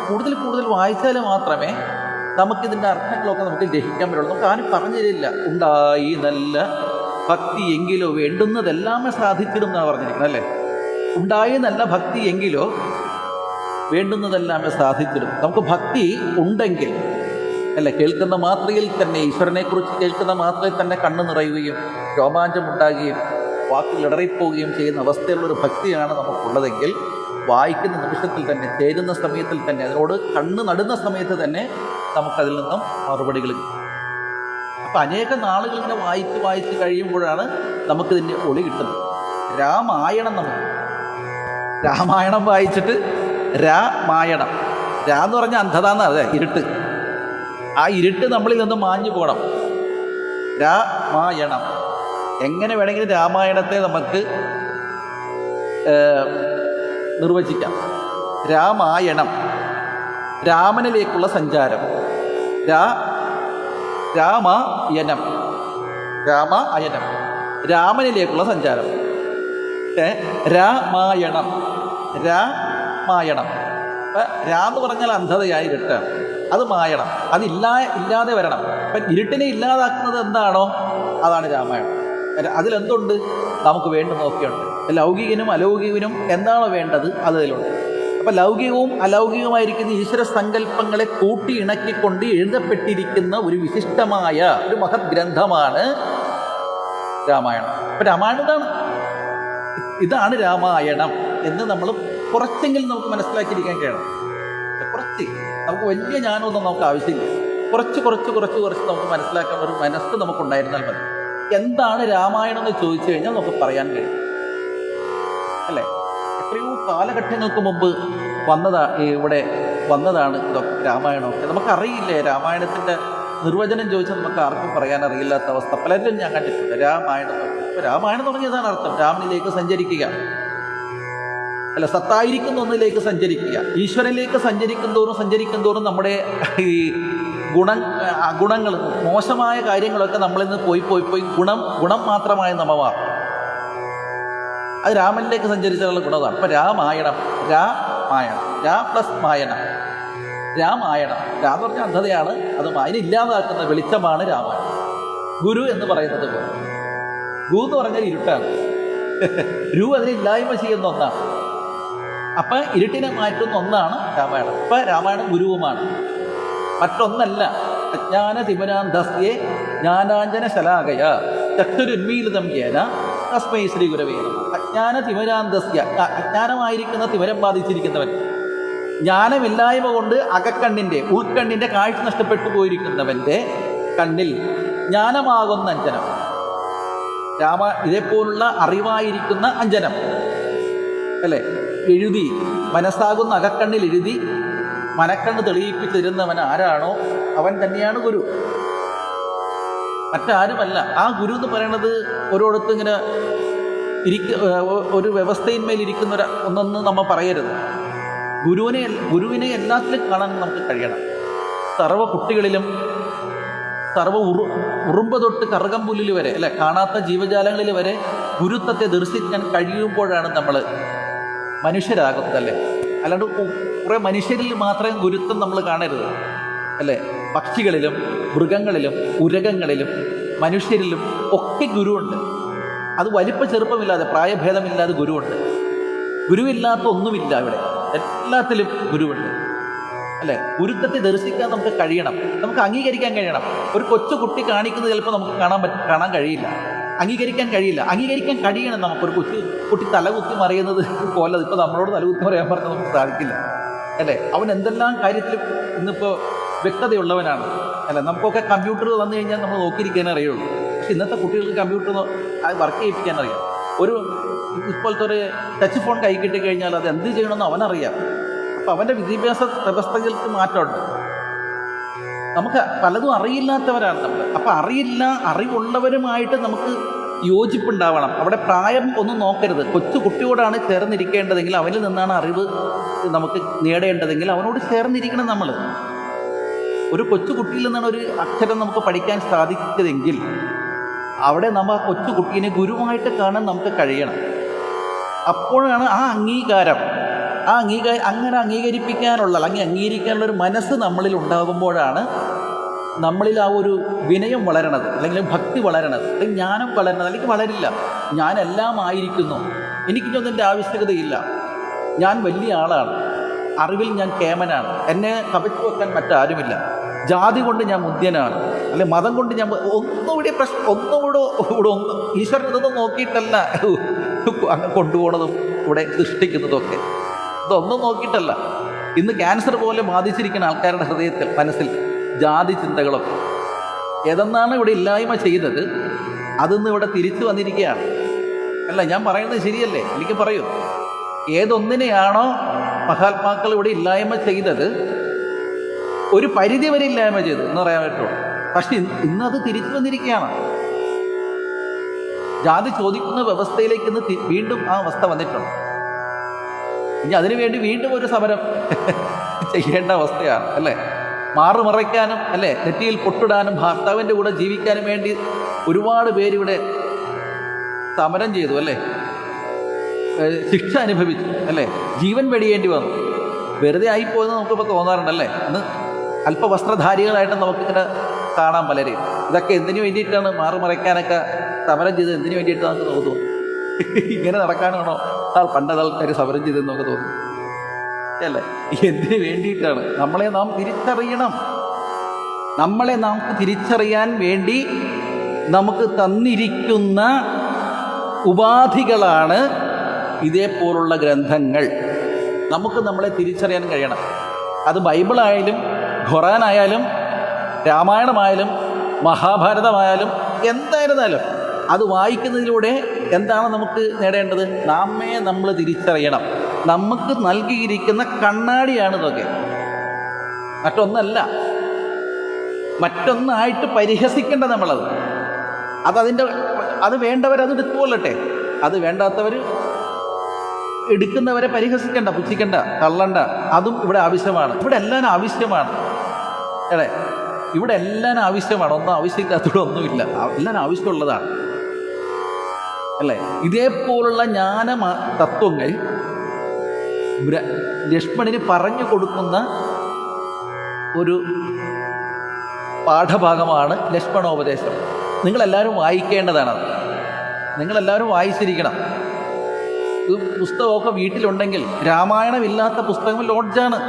കൂടുതൽ വായിച്ചാൽ മാത്രമേ നമുക്കിതിൻ്റെ അർത്ഥങ്ങളൊക്കെ നമുക്ക് ഗ്രഹിക്കാൻ പറ്റുള്ളൂ. നമുക്ക് ആരും പറഞ്ഞു തരില്ല. ഉണ്ടായി നല്ല ഭക്തി എങ്കിലോ വേണ്ടുന്നതെല്ലാമേ സാധിച്ചിടും എന്നാണ് പറഞ്ഞിരിക്കുന്നത്, അല്ലേ? ഉണ്ടായി നല്ല ഭക്തി എങ്കിലോ വേണ്ടുന്നതെല്ലാമേ സാധിച്ചിടും. നമുക്ക് ഭക്തി ഉണ്ടെങ്കിൽ, അല്ലേ, കേൾക്കുന്ന മാത്രയിൽ തന്നെ, ഈശ്വരനെക്കുറിച്ച് കേൾക്കുന്ന മാത്രയിൽ തന്നെ കണ്ണ് നിറയുകയും രോമാഞ്ചമുണ്ടാകുകയും വാക്കിൽ ഇടറിപ്പോവുകയും ചെയ്യുന്ന അവസ്ഥയിലുള്ളൊരു ഭക്തിയാണ് നമുക്കുള്ളതെങ്കിൽ, വായിക്കുന്ന നിമിഷത്തിൽ തന്നെ, ചേരുന്ന സമയത്തിൽ തന്നെ, അതിനോട് കണ്ണ് നടുന്ന സമയത്ത് തന്നെ നമുക്കതിൽ നിന്നും മറുപടികൾ കിട്ടും. അപ്പം അനേക നാളുകൾ ഇങ്ങനെ വായിച്ച് കഴിയുമ്പോഴാണ് നമുക്കിതിൻ്റെ ഒളി കിട്ടുന്നത്. രാമായണം വായിച്ചിട്ട് രാമായണം എന്ന് പറഞ്ഞാൽ അന്ധത എന്നാണ്, അതെ, ഇരുട്ട്. ആ ഇരുട്ട് നമ്മളിൽ നിന്ന് മാഞ്ഞു പോകണം. രാമായണം എങ്ങനെ വേണമെങ്കിലും രാമായണത്തെ നമുക്ക് നിർവചിക്കാം. രാമായണം, രാമനിലേക്കുള്ള സഞ്ചാരം. രാമായണം, രാമനിലേക്കുള്ള സഞ്ചാരം. രാമായണം എന്ന് പറഞ്ഞാൽ അന്ധതയായി ഇരുട്ടാണ്. അത് മായണം, ഇല്ലാതെ വരണം. അപ്പം ഇരുട്ടിനെ ഇല്ലാതാക്കുന്നത് എന്താണോ അതാണ് രാമായണം. അതിലെന്തുണ്ട്? നമുക്ക് വേണ്ട നോക്കിയുണ്ട്. ലൗകികനും അലൗകികനും എന്താണോ വേണ്ടത് അത് അതിലുണ്ട്. അപ്പം ലൗകികവും അലൗകികമായിരിക്കുന്ന ഈശ്വര സങ്കല്പങ്ങളെ കൂട്ടി ഇണക്കിക്കൊണ്ട് എഴുതപ്പെട്ടിരിക്കുന്ന ഒരു വിശിഷ്ടമായ ഒരു മഹത് ഗ്രന്ഥമാണ് രാമായണം. അപ്പം രാമായണം ഇതാണ് രാമായണം എന്ന് നമ്മൾ കുറച്ചെങ്കിലും നമുക്ക് മനസ്സിലാക്കിയിരിക്കാൻ കഴിയണം. കുറച്ച് നമുക്ക് വലിയ ജ്ഞാനമൊന്നും നമുക്ക് ആവശ്യമില്ല. കുറച്ച് നമുക്ക് മനസ്സിലാക്കാൻ ഒരു മനസ്സ് നമുക്കുണ്ടായിരുന്നാൽ മതി. എന്താണ് രാമായണം എന്ന് ചോദിച്ചു കഴിഞ്ഞാൽ നമുക്ക് പറയാൻ കഴിയും, അല്ലേ? എത്രയോ കാലഘട്ടങ്ങൾക്ക് മുമ്പ് ഇവിടെ വന്നതാണ് ഇതൊക്കെ, രാമായണമൊക്കെ. നമുക്കറിയില്ലേ, രാമായണത്തിൻ്റെ നിർവചനം ചോദിച്ചാൽ നമുക്ക് ആർക്കും പറയാൻ അറിയില്ലാത്ത അവസ്ഥ പലരും ഞാൻ കണ്ടിട്ടുണ്ട്. രാമായണം തുടങ്ങിയതാണ് അർത്ഥം, രാമനിലേക്ക് സഞ്ചരിക്കുക, അല്ല, സത്തായിരിക്കുന്ന ഒന്നിലേക്ക് സഞ്ചരിക്കുക. ഈശ്വരനിലേക്ക് സഞ്ചരിക്കും തോറും നമ്മുടെ ഈ ഗുണങ്ങൾ, മോശമായ കാര്യങ്ങളൊക്കെ നമ്മളിൽ നിന്ന് പോയി ഗുണം മാത്രമായി നമ്മ മാറും. അത് രാമനിലേക്ക് സഞ്ചരിച്ചാലുള്ള ഗുണമാണ്. അപ്പം രാമായണം എന്ന് പറഞ്ഞാൽ അന്ധതയാണ്. അത് അതിനെ ഇല്ലാതാക്കുന്ന വെളിച്ചമാണ് രാമായണം. ഗുരു എന്ന് പറയുന്നത് പോലെ, ഗു എന്ന് പറഞ്ഞാൽ ഇരുട്ടാണ്, അതിനെ ഇല്ലായ്മ ചെയ്യുന്ന ഒന്നാണ്. അപ്പം ഇരുട്ടിനെ മാറ്റുന്ന ഒന്നാണ് രാമായണം. അപ്പം രാമായണം ഗുരുവുമാണ്, മറ്റൊന്നല്ല. അജ്ഞാനതിമിരാന്ധസ്യേ ജ്ഞാനാഞ്ജന ശലാകയ ചക്ഷുരുന്മീലിതം യേന തസ്മൈ ശ്രീ ഗുരവേ നമഃ. അജ്ഞാനതിമിരാന്ധസ്യ, അജ്ഞാനമായിരിക്കുന്ന തിമിരം ബാധിച്ചിരിക്കുന്നവൻ, ജ്ഞാനമില്ലായ്മ കൊണ്ട് ഉൾക്കണ്ണിൻ്റെ കാഴ്ച നഷ്ടപ്പെട്ടു പോയിരിക്കുന്നവൻ്റെ കണ്ണിൽ ജ്ഞാനമാകുന്ന അഞ്ജനം, ഇതേപോലുള്ള അറിവായിരിക്കുന്ന അഞ്ജനം, അല്ലേ? എഴുതി മനസ്സാകുന്ന അകക്കണ്ണിൽ എഴുതി മനക്കണ്ണ് തെളിയിപ്പിച്ചിരുന്നവൻ ആരാണോ അവൻ തന്നെയാണ് ഗുരു, മറ്റാരുമല്ല. ആ ഗുരു എന്ന് പറയുന്നത് ഒരിടത്ത് ഇങ്ങനെ ഒരു വ്യവസ്ഥയിന്മേൽ ഇരിക്കുന്ന ഒന്നൊന്നും നമ്മൾ പറയരുത്. ഗുരുവിനെ എല്ലാത്തിലും കാണാൻ നമുക്ക് കഴിയണം. സർവ്വ കുട്ടികളിലും ഉറുമ്പ് തൊട്ട് കറുകമ്പുല്ലിൽ വരെ അല്ലെ, കാണാത്ത ജീവജാലങ്ങളിൽ വരെ ഗുരുത്വത്തെ ദർശിക്കാൻ കഴിയുമ്പോഴാണ് നമ്മൾ മനുഷ്യരാകുന്നതല്ലേ. അല്ലാണ്ട് കുറേ മനുഷ്യരിൽ മാത്രമേ ഗുരുത്വം നമ്മൾ കാണരുത് അല്ലേ. പക്ഷികളിലും മൃഗങ്ങളിലും ഉരകങ്ങളിലും മനുഷ്യരിലും ഒക്കെ ഗുരുവുണ്ട്. അത് വലിപ്പ ചെറുപ്പമില്ലാതെ പ്രായഭേദമില്ലാതെ ഗുരുവുണ്ട്. ഗുരുവില്ലാത്ത ഒന്നുമില്ല ഇവിടെ, എല്ലാത്തിലും ഗുരുവുണ്ട് അല്ലേ. ഗുരുത്വത്തെ ദർശിക്കാൻ നമുക്ക് കഴിയണം, നമുക്ക് അംഗീകരിക്കാൻ കഴിയണം. ഒരു കൊച്ചു കുട്ടി കാണിക്കുന്നത് ചിലപ്പോൾ നമുക്ക് കാണാൻ കഴിയില്ല, അംഗീകരിക്കാൻ കഴിയില്ല. അംഗീകരിക്കാൻ കഴിയണം. നമുക്കൊരു കുട്ടി തലകുത്തി മറിയുന്നത് പോലെ ഇപ്പോൾ നമ്മളോട് തലകുത്തി മറിയാൻ പറഞ്ഞാൽ നമുക്ക് സാധിക്കില്ല അല്ലേ. അവൻ എന്തെല്ലാം കാര്യത്തിൽ ഇന്നിപ്പോൾ വ്യക്തതയുള്ളവനാണ് അല്ലേ. നമുക്കൊക്കെ കമ്പ്യൂട്ടർ വന്നു കഴിഞ്ഞാൽ നമ്മൾ നോക്കിയിരിക്കാനേ അറിയുള്ളൂ. പക്ഷെ ഇന്നത്തെ കുട്ടികൾക്ക് കമ്പ്യൂട്ടർ വർക്ക് ചെയ്യിപ്പിക്കാൻ അറിയാം. ഇപ്പോഴത്തെ ഒരു ടച്ച് ഫോൺ കൈ കിട്ടിക്കഴിഞ്ഞാൽ അത് എന്ത് ചെയ്യണമെന്ന് അവനറിയാം. അപ്പോൾ അവൻ്റെ വിദ്യാഭ്യാസ വ്യവസ്ഥകൾക്ക് മാറ്റമുണ്ട്. നമുക്ക് പലതും അറിയില്ലാത്തവരാണ് നമ്മൾ. അപ്പോൾ അറിവുള്ളവരുമായിട്ട് നമുക്ക് യോജിപ്പുണ്ടാവണം. അവിടെ പ്രായം ഒന്നും നോക്കരുത്. കൊച്ചു കുട്ടിയോടാണ് ചേർന്നിരിക്കേണ്ടതെങ്കിൽ, അവനിൽ നിന്നാണ് അറിവ് നമുക്ക് നേടേണ്ടതെങ്കിൽ അവനോട് ചേർന്നിരിക്കണം നമ്മൾ. ഒരു കൊച്ചു കുട്ടിയിൽ നിന്നാണ് ഒരു അക്ഷരം നമുക്ക് പഠിക്കാൻ സാധിച്ചതെങ്കിൽ അവിടെ നമ്മൾ ആ കൊച്ചു കുട്ടീനെ ഗുരുവായിട്ട് കാണാൻ നമുക്ക് കഴിയണം. അപ്പോഴാണ് ആ അംഗീകാരം അങ്ങനെ അംഗീകരിപ്പിക്കാനുള്ള അല്ലെങ്കിൽ അംഗീകരിക്കാനുള്ള ഒരു മനസ്സ് നമ്മളിൽ ഉണ്ടാകുമ്പോഴാണ് നമ്മളിൽ ആ ഒരു വിനയം വളരണത്, അല്ലെങ്കിൽ ഭക്തി വളരണത്, അല്ലെങ്കിൽ ജ്ഞാനം വളരണത്. അല്ലെങ്കിൽ വളരില്ല. ഞാനെല്ലാം ആയിരിക്കുന്നു, എനിക്കിതൊന്നിൻ്റെ ആവശ്യകതയില്ല, ഞാൻ വലിയ ആളാണ്, അറിവിൽ ഞാൻ കേമനാണ്, എന്നെ കവച്ചു വെക്കാൻ മറ്റാരുമില്ല, ജാതി കൊണ്ട് ഞാൻ മുദ്യനാണ്, അല്ലെ മതം കൊണ്ട് ഞാൻ ഒന്നുകൂടി ഈശ്വരൻ ഇതൊന്നും നോക്കിയിട്ടല്ല അങ്ങ് കൊണ്ടുപോകുന്നതും ഇവിടെ സൃഷ്ടിക്കുന്നതൊക്കെ. ഇതൊന്നും നോക്കിയിട്ടല്ല. ഇന്ന് ക്യാൻസർ പോലെ ബാധിച്ചിരിക്കുന്ന ആൾക്കാരുടെ ഹൃദയത്തിൽ മനസ്സിൽ ജാതി ചിന്തകളൊക്കെ ഏതെന്നാണ് ഇവിടെ ഇല്ലായ്മ ചെയ്തത്, അതിന്ന് ഇവിടെ തിരിച്ചു വന്നിരിക്കുകയാണ്. അല്ല, ഞാൻ പറയുന്നത് ശരിയല്ലേ? എനിക്ക് പറയൂ, ഏതൊന്നിനെയാണോ മഹാത്മാക്കൾ ഇവിടെ ഇല്ലായ്മ ചെയ്തത്, ഒരു പരിധി വരെ ഇല്ലായ്മ ചെയ്തു എന്ന് പറയാൻ പറ്റുള്ളൂ. പക്ഷെ ഇന്നത് തിരിച്ചു വന്നിരിക്കുകയാണ്. ജാതി ചോദിക്കുന്ന വ്യവസ്ഥയിലേക്ക് ഇന്ന് വീണ്ടും ആ അവസ്ഥ വന്നിട്ടുണ്ട്. ഇനി അതിനുവേണ്ടി വീണ്ടും ഒരു സമരം ചെയ്യേണ്ട അവസ്ഥയാണ് അല്ലേ. മാറുമറയ്ക്കാനും അല്ലേ, നെറ്റിയിൽ പൊട്ടിടാനും ഭർത്താവിൻ്റെ കൂടെ ജീവിക്കാനും വേണ്ടി ഒരുപാട് പേരിവിടെ സമരം ചെയ്തു അല്ലേ, ശിക്ഷ അനുഭവിച്ചു അല്ലേ, ജീവൻ വെടിയേണ്ടി വന്നു. വെറുതെ ആയിപ്പോയെന്ന് നമുക്കിപ്പോൾ തോന്നാറുണ്ടല്ലേ. ഇന്ന് അല്പവസ്ത്രധാരികളായിട്ട് നമുക്കിങ്ങനെ കാണാം പലരെയും. ഇതൊക്കെ എന്തിനു വേണ്ടിയിട്ടാണ് മാറുമറയ്ക്കാനൊക്കെ സമരം ചെയ്തത്? എന്തിനു വേണ്ടിയിട്ട് നമുക്ക് തോന്നുന്നു? ഇങ്ങനെ നടക്കാനാണോ പണ്ടത് ആൾക്കാർ സമരം ചെയ്തതെന്ന് നമുക്ക് തോന്നുന്നു അല്ലേ? എന്തിനു വേണ്ടിയിട്ടാണ്? നമ്മളെ നാം തിരിച്ചറിയണം. നമ്മളെ നമുക്ക് തിരിച്ചറിയാൻ വേണ്ടി നമുക്ക് തന്നിരിക്കുന്ന ഉപാധികളാണ് ഇതേപോലുള്ള ഗ്രന്ഥങ്ങൾ. നമുക്ക് നമ്മളെ തിരിച്ചറിയാൻ കഴിയണം. അത് ബൈബിളായാലും ഖുറാനായാലും രാമായണമായാലും മഹാഭാരതമായാലും എന്തായിരുന്നാലും അത് വായിക്കുന്നതിലൂടെ എന്താണ് നമുക്ക് നേടേണ്ടത്? നമ്മെ നമ്മൾ തിരിച്ചറിയണം. നമുക്ക് നൽകിയിരിക്കുന്ന കണ്ണാടിയാണ് ഇതൊക്കെ, മറ്റൊന്നല്ല. മറ്റൊന്നായിട്ട് പരിഹസിക്കേണ്ട നമ്മളത്. അത് വേണ്ടവരത് എടുത്തുകൊള്ളട്ടെ, അത് വേണ്ടാത്തവർ എടുക്കുന്നവരെ പരിഹസിക്കണ്ട, പുച്ഛിക്കണ്ട, തള്ളണ്ട. അതും ഇവിടെ ആവശ്യമാണ്. ഇവിടെ എല്ലാം ആവശ്യമാണ് അല്ലേ. ഇവിടെ എല്ലാം ആവശ്യമാണ്. ഒന്നും ആവശ്യമില്ലാത്തവിടെ ഒന്നുമില്ല. എല്ലാം ആവശ്യമുള്ളതാണ് അല്ലേ. ഇതേപോലുള്ള ജ്ഞാന തത്വങ്ങൾ ലക്ഷ്മണന് പറഞ്ഞു കൊടുക്കുന്ന ഒരു പാഠഭാഗമാണ് ലക്ഷ്മണോപദേശം. നിങ്ങളെല്ലാവരും വായിക്കേണ്ടതാണത്. നിങ്ങളെല്ലാവരും വായിച്ചിരിക്കണം. പുസ്തകമൊക്കെ വീട്ടിലുണ്ടെങ്കിൽ, രാമായണം ഇല്ലാത്ത പുസ്തകം ലോഡ്ജാണ്,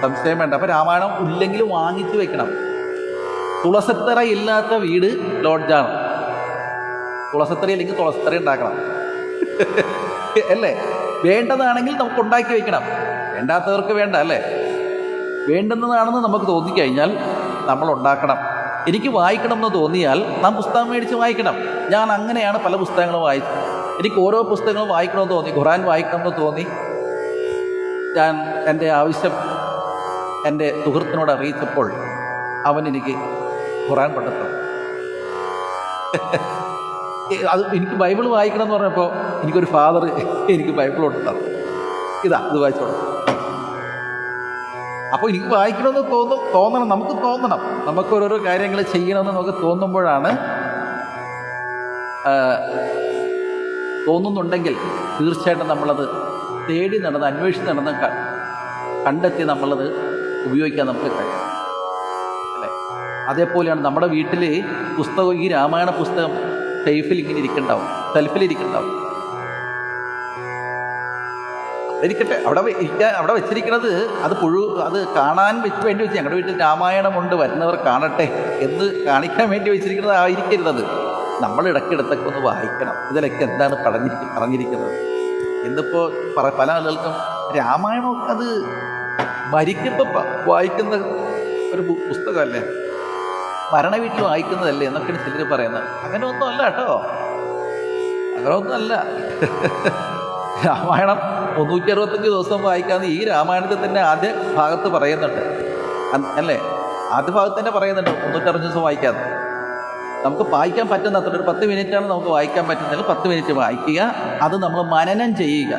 സംശയം വേണ്ട. അപ്പം രാമായണം ഇല്ലെങ്കിൽ വാങ്ങിച്ചു വെക്കണം. തുളസത്തറ ഇല്ലാത്ത വീട് ലോഡ്ജാണ്. തുളസത്തറ ഇല്ലെങ്കിൽ തുളസത്തറ ഉണ്ടാക്കണം അല്ലേ. വേണ്ടതാണെങ്കിൽ നമുക്ക് ഉണ്ടാക്കി വെക്കണം, വേണ്ടാത്തവർക്ക് വേണ്ട അല്ലേ. വേണ്ടുന്നതാണെന്ന് നമുക്ക് തോന്നിക്കഴിഞ്ഞാൽ നമ്മൾ ഉണ്ടാക്കണം. എനിക്ക് വായിക്കണം എന്ന് തോന്നിയാൽ നാം പുസ്തകം മേടിച്ച് വായിക്കണം. ഞാൻ അങ്ങനെയാണ് പല പുസ്തകങ്ങളും വായിച്ചത്. എനിക്ക് ഓരോ പുസ്തകങ്ങളും വായിക്കണമെന്ന് തോന്നി. ഖുറാൻ വായിക്കണമെന്ന് തോന്നി, ഞാൻ എൻ്റെ ആവശ്യം എൻ്റെ സുഹൃത്തിനോട് അറിയിച്ചപ്പോൾ അവൻ എനിക്ക് ഖുർആൻ കൊണ്ടെത്തും. അത് എനിക്ക് ബൈബിൾ വായിക്കണം എന്ന് പറഞ്ഞപ്പോൾ എനിക്കൊരു ഫാദർ എനിക്ക് ബൈബിൾ കൊണ്ടുതന്നു. ഇത് വായിച്ചോളൂ. അപ്പോൾ എനിക്ക് വായിക്കണമെന്ന് തോന്നണം, നമുക്ക് തോന്നണം. നമുക്ക് ഓരോരോ കാര്യങ്ങൾ ചെയ്യണമെന്ന് നമുക്ക് തോന്നുമ്പോഴാണ്, തോന്നുന്നുണ്ടെങ്കിൽ തീർച്ചയായിട്ടും നമ്മളത് തേടി നടന്ന് അന്വേഷിച്ച് നടന്ന് കണ്ടെത്തി നമ്മളത് ഉപയോഗിക്കാൻ നമുക്ക് കഴിയും, അല്ലേ? അതേപോലെയാണ് നമ്മുടെ വീട്ടിൽ പുസ്തകം, ഈ രാമായണ പുസ്തകം ഷെൽഫിൽ ഇങ്ങനെ ഇരിക്കണ്ടാവും, ഷെൽഫിലിരിക്കണ്ടാവും. ഇരിക്കട്ടെ, അവിടെ വെച്ചിരിക്കുന്നത് അത് കാണാൻ വേണ്ടി വെച്ച്, ഞങ്ങളുടെ വീട്ടിൽ രാമായണമുണ്ട് വരുന്നവർ കാണട്ടെ എന്ന് കാണിക്കാൻ വേണ്ടി വെച്ചിരിക്കുന്നത് ആയിരിക്കരുത്. നമ്മൾ ഇടയ്ക്കിടത്തൊക്കെ ഒന്ന് വായിക്കണം, ഇതിലൊക്കെ എന്താണ് പറഞ്ഞിരിക്കുന്നത്. ഇന്നിപ്പോൾ പല ആളുകൾക്കും രാമായണമൊക്കെ അത് മരിക്കുമ്പോൾ വായിക്കുന്ന ഒരു പുസ്തകമല്ലേ, മരണ വീട്ടിൽ വായിക്കുന്നതല്ലേ എന്നൊക്കെയാണ് ചിലർ പറയുന്നത്. അങ്ങനെ ഒന്നും അല്ല കേട്ടോ, അങ്ങനെ ഒന്നും അല്ല. രാമായണം 365 ദിവസം വായിക്കാമെന്ന് ഈ രാമായണത്തിൽ തന്നെ ആദ്യ ഭാഗത്ത് പറയുന്നുണ്ട്, അല്ലേ? ആദ്യ ഭാഗത്ത് തന്നെ പറയുന്നുണ്ട് 365 ദിവസം വായിക്കാതെ. നമുക്ക് വായിക്കാൻ പറ്റുന്ന അത്ര ഒരു 10 മിനിറ്റാണ് നമുക്ക് വായിക്കാൻ പറ്റുന്നതിൽ 10 മിനിറ്റ് വായിക്കുക. അത് നമ്മൾ മനനം ചെയ്യുക.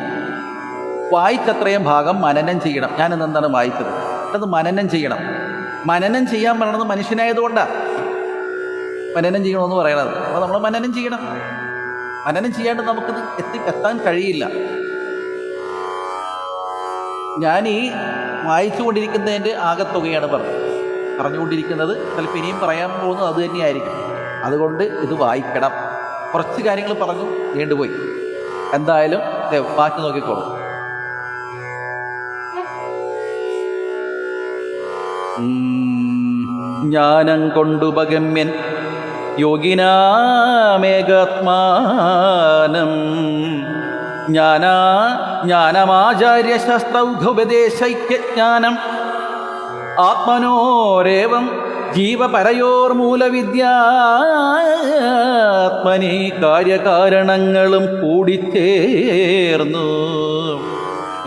വായിച്ചത്രയും ഭാഗം മനനം ചെയ്യണം. ഞാനിന്ന് എന്താണ് വായിച്ചത്, അത് മനനം ചെയ്യണം. മനനം ചെയ്യാൻ പറയണത് മനുഷ്യനായതുകൊണ്ടാണ് മനനം ചെയ്യണമെന്ന് പറയണത്. അപ്പോൾ നമ്മൾ മനനം ചെയ്യണം. മനനം ചെയ്യാണ്ട് നമുക്കിത് എത്താൻ കഴിയില്ല. ഞാൻ ഈ വായിച്ചു കൊണ്ടിരിക്കുന്നതിൻ്റെ ആകത്തുകയാണ് പറഞ്ഞുകൊണ്ടിരിക്കുന്നത്. ചിലപ്പോൾ ഇനിയും പറയാൻ പോകുന്നത് അത് തന്നെയായിരിക്കും. അതുകൊണ്ട് ഇത് വായിക്കണം. കുറച്ച് കാര്യങ്ങൾ പറഞ്ഞു, നീണ്ടുപോയി. എന്തായാലും ബാക്കി നോക്കിക്കോളൂ. ജ്ഞാനം കൊണ്ടുപഗമ്യൻ യോഗിനാമേകാത്മാനം ജ്ഞാനമാചാര്യശാസ്ത്രൗഘോപദേശൈക്യജ്ഞാനം ആത്മനോരേവം ജീവപരയോർമൂലവിദ്യാത്മനി കാര്യകാരണങ്ങളും കൂടിച്ചേർന്നു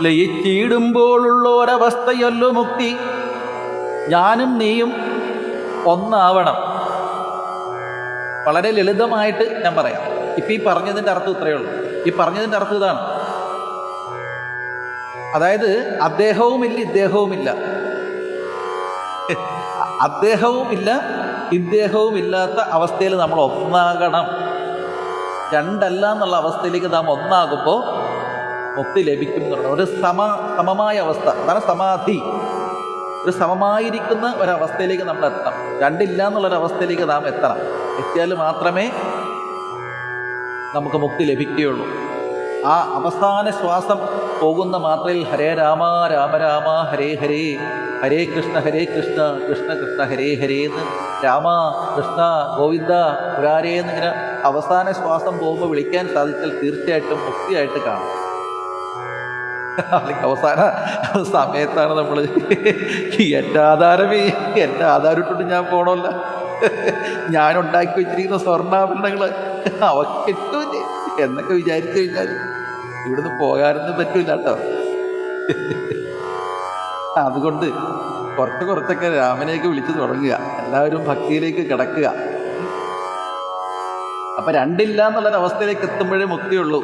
ലയിച്ചിടുമ്പോഴുള്ളൊരവസ്ഥയല്ലോ മുക്തി. ഞാനും നീയും ഒന്നാവണം. വളരെ ലളിതമായിട്ട് ഞാൻ പറയാം. ഇപ്പം ഈ പറഞ്ഞതിൻ്റെ അർത്ഥം ഇത്രയേ ഉള്ളൂ. ഈ പറഞ്ഞതിൻ്റെ അർത്ഥം ഇതാണ്. അതായത് അദ്ദേഹവുമില്ല ഇദ്ദേഹവുമില്ല, അദ്ദേഹവുമില്ല ഇദ്ദേഹവുമില്ലാത്ത അവസ്ഥയിൽ നമ്മൾ ഒന്നാകണം. രണ്ടല്ല എന്നുള്ള അവസ്ഥയിലേക്ക് നാം ഒന്നാകുമ്പോൾ മുക്തി ലഭിക്കും എന്ന് പറയുന്നത് ഒരു സമമായ അവസ്ഥ. അതാണ് സമാധി. ഒരു സമമായിരിക്കുന്ന ഒരവസ്ഥയിലേക്ക് നമ്മൾ എത്തണം. രണ്ടില്ല എന്നുള്ളൊരവസ്ഥയിലേക്ക് നാം എത്തണം. എത്തിയാൽ മാത്രമേ നമുക്ക് മുക്തി ലഭിക്കുകയുള്ളൂ. ആ അവസാന ശ്വാസം പോകുന്ന മാത്രയിൽ ഹരേ രാമ രാമ രാമ ഹരേ ഹരേ, ഹരേ കൃഷ്ണ കൃഷ്ണ കൃഷ്ണ ഹരേ ഹരേ എന്ന് രാമ കൃഷ്ണ ഗോവിന്ദ മുരാരേ എന്നിങ്ങനെ അവസാന ശ്വാസം പോകുമ്പോൾ വിളിക്കാൻ സാധിച്ചാൽ തീർച്ചയായിട്ടും മുക്തിയായിട്ട് കാണും. അല്ലെങ്കിൽ അവസാന സമയത്താണ് നമ്മൾ എൻ്റെ ആധാരം ഇട്ടിട്ട് ഞാൻ പോകണമല്ല, ഞാൻ ഉണ്ടാക്കി വെച്ചിരിക്കുന്ന സ്വർണ്ണാഭരണങ്ങൾ അവ കിട്ടൂല്ലേ എന്നൊക്കെ വിചാരിച്ചു കഴിഞ്ഞാൽ ഇവിടുന്ന് പോകാനൊന്നും പറ്റൂല കേട്ടോ. അതുകൊണ്ട് കുറച്ചൊക്കെ രാമനെയൊക്കെ വിളിച്ചു തുടങ്ങുക, എല്ലാവരും ഭക്തിയിലേക്ക് കിടക്കുക. അപ്പം രണ്ടില്ല എന്നുള്ളൊരവസ്ഥയിലേക്ക് എത്തുമ്പോഴേ മുക്തിയുള്ളൂ.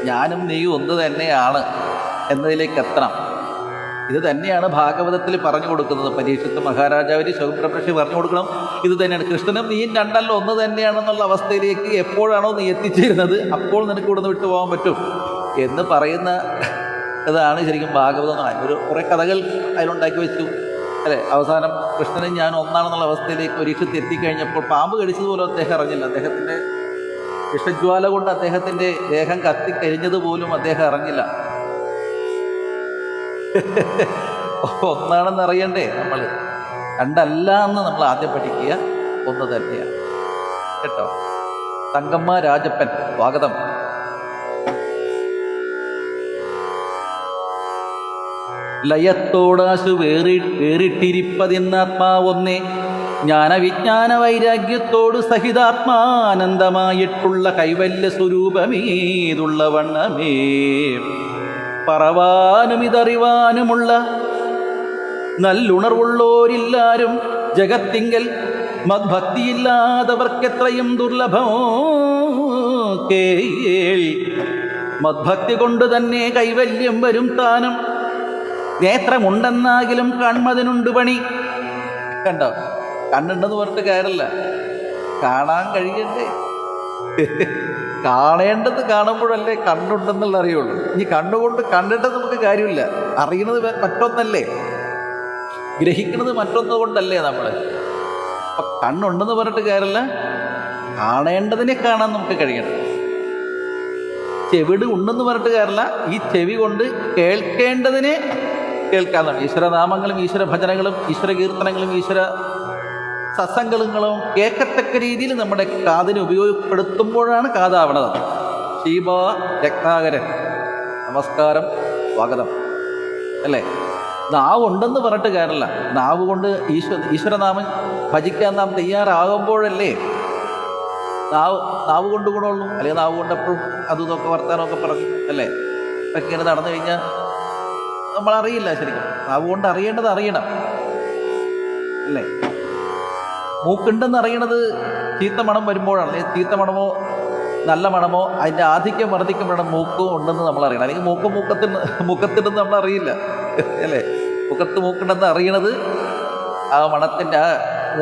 ഞാനും നീയും ഒന്ന് തന്നെയാണ് എന്നതിലേക്ക് എത്തണം. ഇത് തന്നെയാണ് ഭാഗവതത്തിൽ പറഞ്ഞു കൊടുക്കുന്നത്. പരീക്ഷത്ത് മഹാരാജാവിന് ശൗനപ്രഭൃഷി പറഞ്ഞു കൊടുക്കണം. ഇത് തന്നെയാണ് കൃഷ്ണനും നീയും രണ്ടല്ല ഒന്ന് തന്നെയാണെന്നുള്ള അവസ്ഥയിലേക്ക് എപ്പോഴാണോ നീ എത്തിച്ചേരുന്നത് അപ്പോൾ നിനക്ക് ഇവിടുന്ന് വിട്ടു പോകാൻ പറ്റും എന്ന് പറയുന്ന ഇതാണ് ശരിക്കും ഭാഗവതം. ഒരു കുറേ കഥകൾ അതിലുണ്ടാക്കി വെച്ചു, അല്ലേ? അവസാനം കൃഷ്ണനും ഞാൻ ഒന്നാണെന്നുള്ള അവസ്ഥയിലേക്ക് പരീക്ഷത്ത് എത്തിക്കഴിഞ്ഞപ്പോൾ പാമ്പ് കടിച്ചതുപോലും അദ്ദേഹം അറിഞ്ഞില്ല. അദ്ദേഹത്തിൻ്റെ വിഷജ്വാല കൊണ്ട് അദ്ദേഹത്തിൻ്റെ ദേഹം കത്തിക്കരിഞ്ഞതുപോലും അദ്ദേഹം അറിഞ്ഞില്ല. ഒന്നാണെന്ന് അറിയണ്ടേ നമ്മൾ? രണ്ടല്ല എന്ന് നമ്മൾ ആദ്യം പഠിക്കുക, ഒന്ന് തന്നെയാണ് കേട്ടോ. തങ്കമ്മ രാജപ്പൻ സ്വാഗതം. ലയത്തോടാശു വേറിട്ടിരിപ്പതിന്നാത്മാവൊന്നേ ജ്ഞാനവിജ്ഞാന വൈരാഗ്യത്തോട് സഹിതാത്മാനന്ദമായിട്ടുള്ള കൈവല്യ സ്വരൂപമേതുള്ള വണ്ണമേ പറവാനും ഇതറിവാനുമുള്ള നല്ലുണർവുള്ളോരില്ലാരും ജഗത്തിങ്കൽ മദ്ഭക്തിയില്ലാത്തവർക്കെത്രയും ദുർലഭമോ കേൾ. മദ്ഭക്തി കൊണ്ട് തന്നെ കൈവല്യം വരും താനും, നേത്രമുണ്ടെന്നാകിലും കൺമതിനുണ്ട് പണി. കണ്ടോ, കണ്ണുണ്ടെന്ന് പറഞ്ഞിട്ട് കാര്യമില്ല, കാണാൻ കഴിയണ്ടേ? കാണേണ്ടത് കാണുമ്പോഴല്ലേ കണ്ണുണ്ടെന്നുള്ള അറിയുള്ളൂ. ഇനി കണ്ണുകൊണ്ട് കണ്ടിട്ട് നമുക്ക് കാര്യമില്ല. അറിയുന്നത് മറ്റൊന്നല്ലേ, ഗ്രഹിക്കുന്നത് മറ്റൊന്നു കൊണ്ടല്ലേ നമ്മൾ. അപ്പൊ കണ്ണുണ്ടെന്ന് പറഞ്ഞിട്ട് കാര്യമില്ല, കാണേണ്ടതിനെ കാണാൻ നമുക്ക് കഴിയണം. ചെവിട് ഉണ്ടെന്ന് പറഞ്ഞിട്ട് കാര്യമില്ല, ഈ ചെവി കൊണ്ട് കേൾക്കേണ്ടതിനെ കേൾക്കാന്നാണ്. ഈശ്വരനാമങ്ങളും ഈശ്വര ഭജനങ്ങളും ഈശ്വര കീർത്തനങ്ങളും ഈശ്വര സത്സംഗങ്ങളും കേൾക്കത്തക്ക രീതിയിൽ നമ്മുടെ കാതിന് ഉപയോഗപ്പെടുത്തുമ്പോഴാണ് കാതാവണത്. ശീബ രത്നാകരൻ, നമസ്കാരം, സ്വാഗതം. അല്ലേ? നാവ് ഉണ്ടെന്ന് പറഞ്ഞിട്ട് കാര്യമില്ല, നാവ് കൊണ്ട് ഈശ്വരനാമം ഭജിക്കാൻ നാം തയ്യാറാകുമ്പോഴല്ലേ നാവ് കൊണ്ട് ഗുണമുള്ളൂ. അല്ലെങ്കിൽ നാവ് കൊണ്ട് എപ്പോഴും അതും ഇതൊക്കെ വർത്താനമൊക്കെ പറഞ്ഞു അല്ലേ ഇതൊക്കെ ഇങ്ങനെ നടന്നു കഴിഞ്ഞാൽ നമ്മളറിയില്ല. ശരിക്കും നാവ് കൊണ്ട് അറിയേണ്ടത് അറിയണം അല്ലേ? മൂക്കുണ്ടെന്ന് അറിയണത് ചീത്ത മണം വരുമ്പോഴാണ്. അല്ലെങ്കിൽ ചീത്ത മണമോ നല്ല മണമോ അതിൻ്റെ ആധിക്യം വർദ്ധിക്കുമ്പോഴാണ് മൂക്കും ഉണ്ടെന്ന് നമ്മൾ അറിയണം. അല്ലെങ്കിൽ മൂക്കത്തിണ്ടെന്ന് നമ്മൾ അറിയില്ല അല്ലേ? മുഖത്ത് മൂക്കുണ്ടെന്ന് അറിയണത് ആ മണത്തിൻ്റെ ആ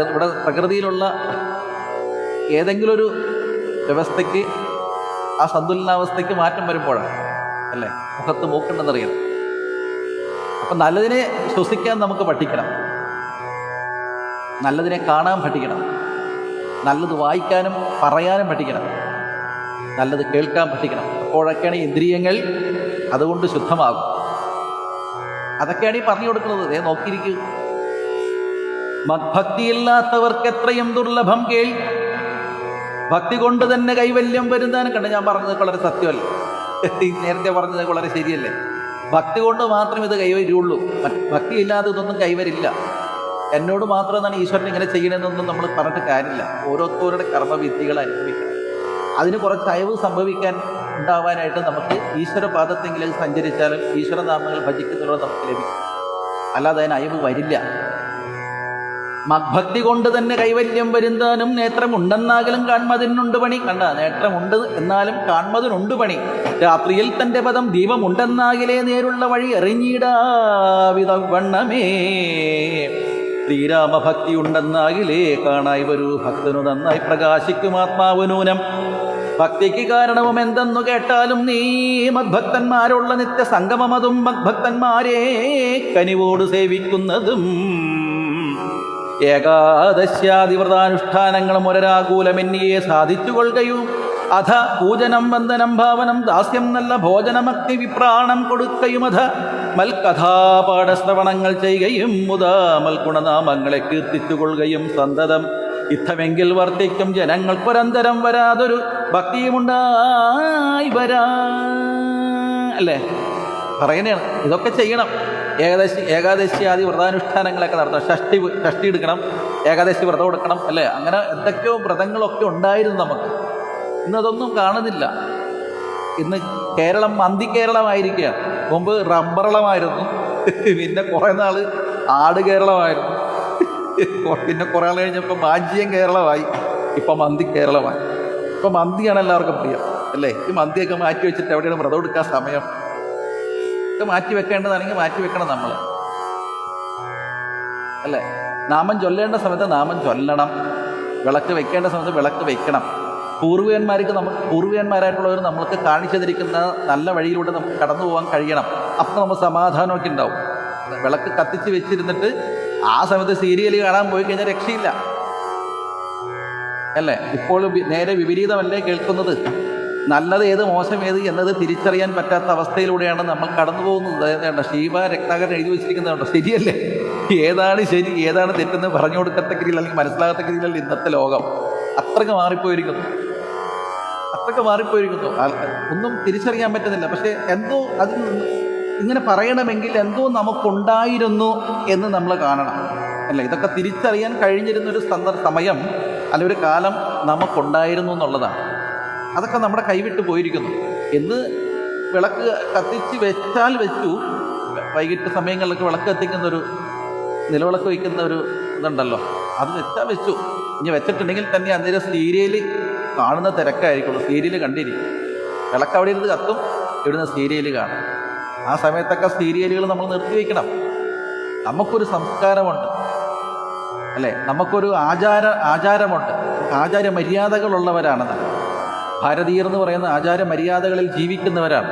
ഇവിടെ പ്രകൃതിയിലുള്ള ഏതെങ്കിലും ഒരു വ്യവസ്ഥയ്ക്ക്, ആ സന്തുലനാവസ്ഥയ്ക്ക് മാറ്റം വരുമ്പോഴാണ് അല്ലേ മുഖത്ത് മൂക്കുണ്ടെന്ന് അറിയണം. അപ്പം നല്ലതിനെ ശ്വസിക്കാൻ നമുക്ക് പഠിക്കണം, നല്ലതിനെ കാണാൻ പഠിക്കണം, നല്ലത് വായിക്കാനും പറയാനും പഠിക്കണം, നല്ലത് കേൾക്കാൻ പഠിക്കണം. അപ്പോഴൊക്കെയാണ് ഇന്ദ്രിയങ്ങൾ അതുകൊണ്ട് ശുദ്ധമാകും. അതൊക്കെയാണ് ഈ പറഞ്ഞു കൊടുക്കുന്നത്. നോക്കിയിരിക്കൂ. മദ്ഭക്തിയില്ലാത്തവർക്ക് എത്രയും ദുർലഭം കേൾ. ഭക്തി കൊണ്ട് തന്നെ കൈവല്യം വരുന്നതാണ്. കണ്ട് ഞാൻ പറഞ്ഞത് വളരെ സത്യമല്ലേ? നേരത്തെ പറഞ്ഞത് വളരെ ശരിയല്ലേ? ഭക്തി കൊണ്ട് മാത്രം ഇത് കൈവരുള്ളൂ. ഭക്തി ഇല്ലാതെ ഇതൊന്നും കൈവരില്ല. എന്നോട് മാത്രമെന്നാണ് ഈശ്വരൻ ഇങ്ങനെ ചെയ്യണമെന്നൊന്നും നമ്മൾ പറഞ്ഞിട്ട് കാര്യമില്ല. ഓരോരുത്തരുടെ കർമ്മവിദ്യകൾ അനുഭവിക്കണം. അതിന് കുറച്ച് അയവ് സംഭവിക്കാൻ ഉണ്ടാവാനായിട്ട് നമുക്ക് ഈശ്വരപാദത്തെങ്കിലും സഞ്ചരിച്ചാലും ഈശ്വരനാമങ്ങൾ ഭജിക്കുന്നതിലൂടെ നമുക്ക് ലഭിക്കും. അല്ലാതെ അതിന് അയവ് വരില്ല. മദ്ഭക്തി കൊണ്ട് തന്നെ കൈവല്യം വരുന്നാനും നേത്രമുണ്ടെന്നാകിലും കാൺമതിനുണ്ട് പണി. കണ്ട, നേത്രമുണ്ട് എന്നാലും കാൺമതിനുണ്ട് പണി. രാത്രിയിൽ തൻ്റെ പദം ദീപമുണ്ടെന്നാകിലേ നേരുള്ള വഴി എറിഞ്ഞിടാവിധം വണ്ണമേ. ശ്രീരാമഭക്തി ഉണ്ടെന്നാകിലേ കാണായി വരൂ ഭക്തനു നന്നായി പ്രകാശിക്കും ആത്മാവ് നൂനം. ഭക്തിക്ക് കാരണവും എന്തെന്നു കേട്ടാലും നീ മദ്ഭക്തന്മാരുള്ള നിത്യ സംഗമമതും മദ്ഭക്തന്മാരെ കനിവോട് സേവിക്കുന്നതും. ഏകാദശ്യാദിവ്രതാനുഷ്ഠാനങ്ങളും ഒരരാകൂലമെന്നിയെ സാധിച്ചു കൊള്ളുകയും അധ പൂജനം വന്ദനം ഭാവനം ദാസ്യം നല്ല ഭോജനമഗ്നി വിപ്രാണം കൊടുക്കയും അധ മൽകഥാപാഠശ്രവണങ്ങൾ ചെയ്യുകയും മുതാ മൽഗുണനാമങ്ങളെ കീർത്തിച്ചു കൊള്ളുകയും സന്തതം. ഇത്തമെങ്കിൽ വർത്തിക്കും ജനങ്ങൾക്കൊരന്തരം വരാതൊരു ഭക്തിയുമുണ്ടായി വരാ. അല്ലേ? പറയുന്നതാണ് ഇതൊക്കെ ചെയ്യണം. ഏകാദശി ആദി വ്രതാനുഷ്ഠാനങ്ങളൊക്കെ നടത്തണം. ഷഷ്ടി എടുക്കണം, ഏകാദശി വ്രതം എടുക്കണം അല്ലേ? അങ്ങനെ എന്തൊക്കെയോ വ്രതങ്ങളൊക്കെ ഉണ്ടായിരുന്നു നമുക്ക്. ഇന്നതൊന്നും കാണുന്നില്ല. ഇന്ന് കേരളം മന്തി കേരളമായിരിക്കുകയാണ്. മുമ്പ് റബ്ബറളമായിരുന്നു, പിന്നെ കുറേ നാൾ ആട് കേരളമായിരുന്നു, പിന്നെ കുറേ നാൾ കഴിഞ്ഞപ്പോൾ മാഞ്ചിയം കേരളമായി, ഇപ്പം മന്തി കേരളമായി. ഇപ്പം മന്തിയാണ് എല്ലാവർക്കും പ്രിയം അല്ലേ? ഈ മന്തിയൊക്കെ മാറ്റി വെച്ചിട്ട് എവിടെയാണ് വ്രതം എടുക്കാൻ സമയം? ഒക്കെ മാറ്റി വെക്കേണ്ടതാണെങ്കിൽ മാറ്റി വെക്കണം നമ്മൾ അല്ലേ? നാമം ചൊല്ലേണ്ട സമയത്ത് നാമം ചൊല്ലണം, വിളക്ക് വെക്കേണ്ട സമയത്ത് വിളക്ക് വെക്കണം. പൂർവികന്മാരായിട്ടുള്ളവർ നമ്മൾക്ക് കാണിച്ചു തരിക്കുന്ന നല്ല വഴിയിലൂടെ നമുക്ക് കടന്നു പോകാൻ കഴിയണം. അപ്പം നമ്മൾ സമാധാനമൊക്കെ ഉണ്ടാവും. വിളക്ക് കത്തിച്ച് വെച്ചിരുന്നിട്ട് ആ സമയത്ത് സീരിയൽ കാണാൻ പോയി കഴിഞ്ഞാൽ രക്ഷയില്ല അല്ലേ? ഇപ്പോൾ നേരെ വിപരീതമല്ലേ കേൾക്കുന്നത്? നല്ലത് ഏത് മോശം ഏത് എന്നത് തിരിച്ചറിയാൻ പറ്റാത്ത അവസ്ഥയിലൂടെയാണ് നമ്മൾ കടന്നു പോകുന്നത്. ശീബ രത്നാകരൻ എഴുതി വെച്ചിരിക്കുന്നതുണ്ടോ? ശരിയല്ലേ? ഏതാണ് ശരി ഏതാണ് തെറ്റെന്ന് പറഞ്ഞു കൊടുക്കത്തക്ക രീതിയിൽ അല്ലെങ്കിൽ മനസ്സിലാകത്തക്ക രീതിയിൽ ഇന്നത്തെ ലോകം അത്രയ്ക്ക് മാറിപ്പോയിരിക്കുന്നു. ഒന്നും തിരിച്ചറിയാൻ പറ്റുന്നില്ല. പക്ഷേ എന്തോ അത് ഇങ്ങനെ പറയണമെങ്കിൽ എന്തോ നമുക്കുണ്ടായിരുന്നു എന്ന് നമ്മൾ കാണണം അല്ലേ? ഇതൊക്കെ തിരിച്ചറിയാൻ കഴിഞ്ഞിരുന്നൊരു സമയം അല്ല ഒരു കാലം നമുക്കുണ്ടായിരുന്നു എന്നുള്ളതാണ്. അതൊക്കെ നമ്മുടെ കൈവിട്ട് പോയിരിക്കുന്നു എന്ന് വിളക്ക് കത്തിച്ച് വെച്ചാൽ വെച്ചു. വൈകിട്ട് സമയങ്ങളിലൊക്കെ വിളക്ക് കത്തിക്കുന്നൊരു നിലവിളക്ക് വയ്ക്കുന്ന ഒരു ഇതുണ്ടല്ലോ, അത് വെച്ചാൽ വെച്ചു. ഇനി വെച്ചിട്ടുണ്ടെങ്കിൽ തന്നെ അന്നേരം സീരിയൽ കാണുന്ന തിരക്കായിരിക്കുള്ളൂ. സീരിയൽ കണ്ടിരിക്കും. വിളക്ക് അവിടെ ഇരുന്ന് കത്തും, ഇവിടുന്ന് സീരിയൽ കാണും. ആ സമയത്തൊക്കെ സീരിയലുകൾ നമ്മൾ നിർത്തിവെക്കണം. നമുക്കൊരു സംസ്കാരമുണ്ട് അല്ലേ, നമുക്കൊരു ആചാരമുണ്ട്. ആചാര മര്യാദകളുള്ളവരാണ് നമ്മൾ. ഭാരതീയർ എന്ന് പറയുന്ന ആചാര മര്യാദകളിൽ ജീവിക്കുന്നവരാണ്.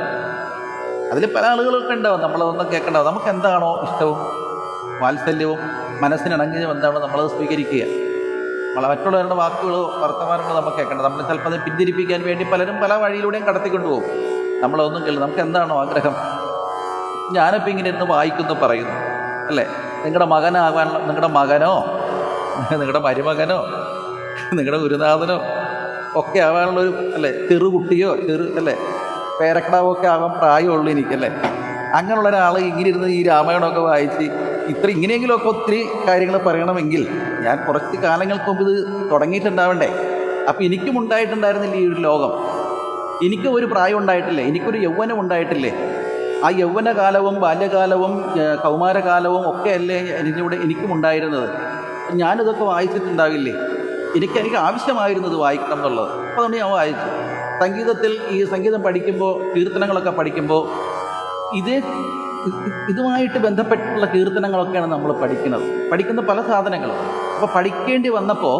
അതിൽ പല ആളുകളൊക്കെ ഉണ്ടാവും, നമ്മളതൊന്നും കേൾക്കണ്ടാവും. നമുക്ക് എന്താണോ ഇഷ്ടവും വാത്സല്യവും മനസ്സിനിണങ്ങിയതും എന്താണോ നമ്മളത് സ്വീകരിക്കുക. മറ്റുള്ളവരുടെ വാക്കുകളോ വർത്തമാനങ്ങളോ നമുക്ക് കേൾക്കേണ്ട. നമ്മൾ ചിലപ്പോൾ അത് പിന്തിരിപ്പിക്കാൻ വേണ്ടി പലരും പല വഴിയിലൂടെയും കടത്തിക്കൊണ്ടുപോകും. നമ്മളൊന്നും കേൾക്കും. നമുക്ക് എന്താണോ ആഗ്രഹം. ഞാനിപ്പോൾ ഇങ്ങനെ ഇരുന്ന് വായിക്കുന്നു പറയുന്നു അല്ലേ, നിങ്ങളുടെ മകനാകാൻ, നിങ്ങളുടെ മകനോ നിങ്ങളുടെ മരുമകനോ നിങ്ങളുടെ ഗുരുനാഥനോ ഒക്കെ ആവാനുള്ളൊരു അല്ലേ, ചെറുകുട്ടിയോ അല്ലേ പേരക്കിടാവോ ഒക്കെ ആവാൻ പ്രായമുള്ളൂ എനിക്കല്ലേ. അങ്ങനെയുള്ള ഒരാൾ ഇങ്ങനെ ഇരുന്ന് ഈ രാമായണമൊക്കെ വായിച്ച് ഇങ്ങനെയെങ്കിലുമൊക്കെ ഒത്തിരി കാര്യങ്ങൾ പറയണമെങ്കിൽ ഞാൻ കുറച്ച് കാലങ്ങൾക്ക് മുമ്പ് ഇത് തുടങ്ങിയിട്ടുണ്ടാവണ്ടേ. അപ്പം എനിക്കും ഉണ്ടായിട്ടുണ്ടായിരുന്നില്ല ഈ ഒരു ലോകം. എനിക്കും ഒരു പ്രായം ഉണ്ടായിട്ടില്ലേ, എനിക്കൊരു യൗവനം ഉണ്ടായിട്ടില്ലേ. ആ യൗവനകാലവും ബാല്യകാലവും കൗമാരകാലവും ഒക്കെ അല്ലേ എനിക്കും ഉണ്ടായിരുന്നത്. ഞാനിതൊക്കെ വായിച്ചിട്ടുണ്ടാവില്ലേ. എനിക്ക് ആവശ്യമായിരുന്നത് വായിക്കണം എന്നുള്ളത്. അപ്പോൾ അതുകൊണ്ട് ഞാൻ വായിച്ചു. സംഗീതത്തിൽ ഈ സംഗീതം പഠിക്കുമ്പോൾ, കീർത്തനങ്ങളൊക്കെ പഠിക്കുമ്പോൾ ഇതുമായിട്ട് ബന്ധപ്പെട്ടുള്ള കീർത്തനങ്ങളൊക്കെയാണ് നമ്മൾ പഠിക്കുന്ന പല സാധനങ്ങളും. അപ്പോൾ പഠിക്കേണ്ടി വന്നപ്പോൾ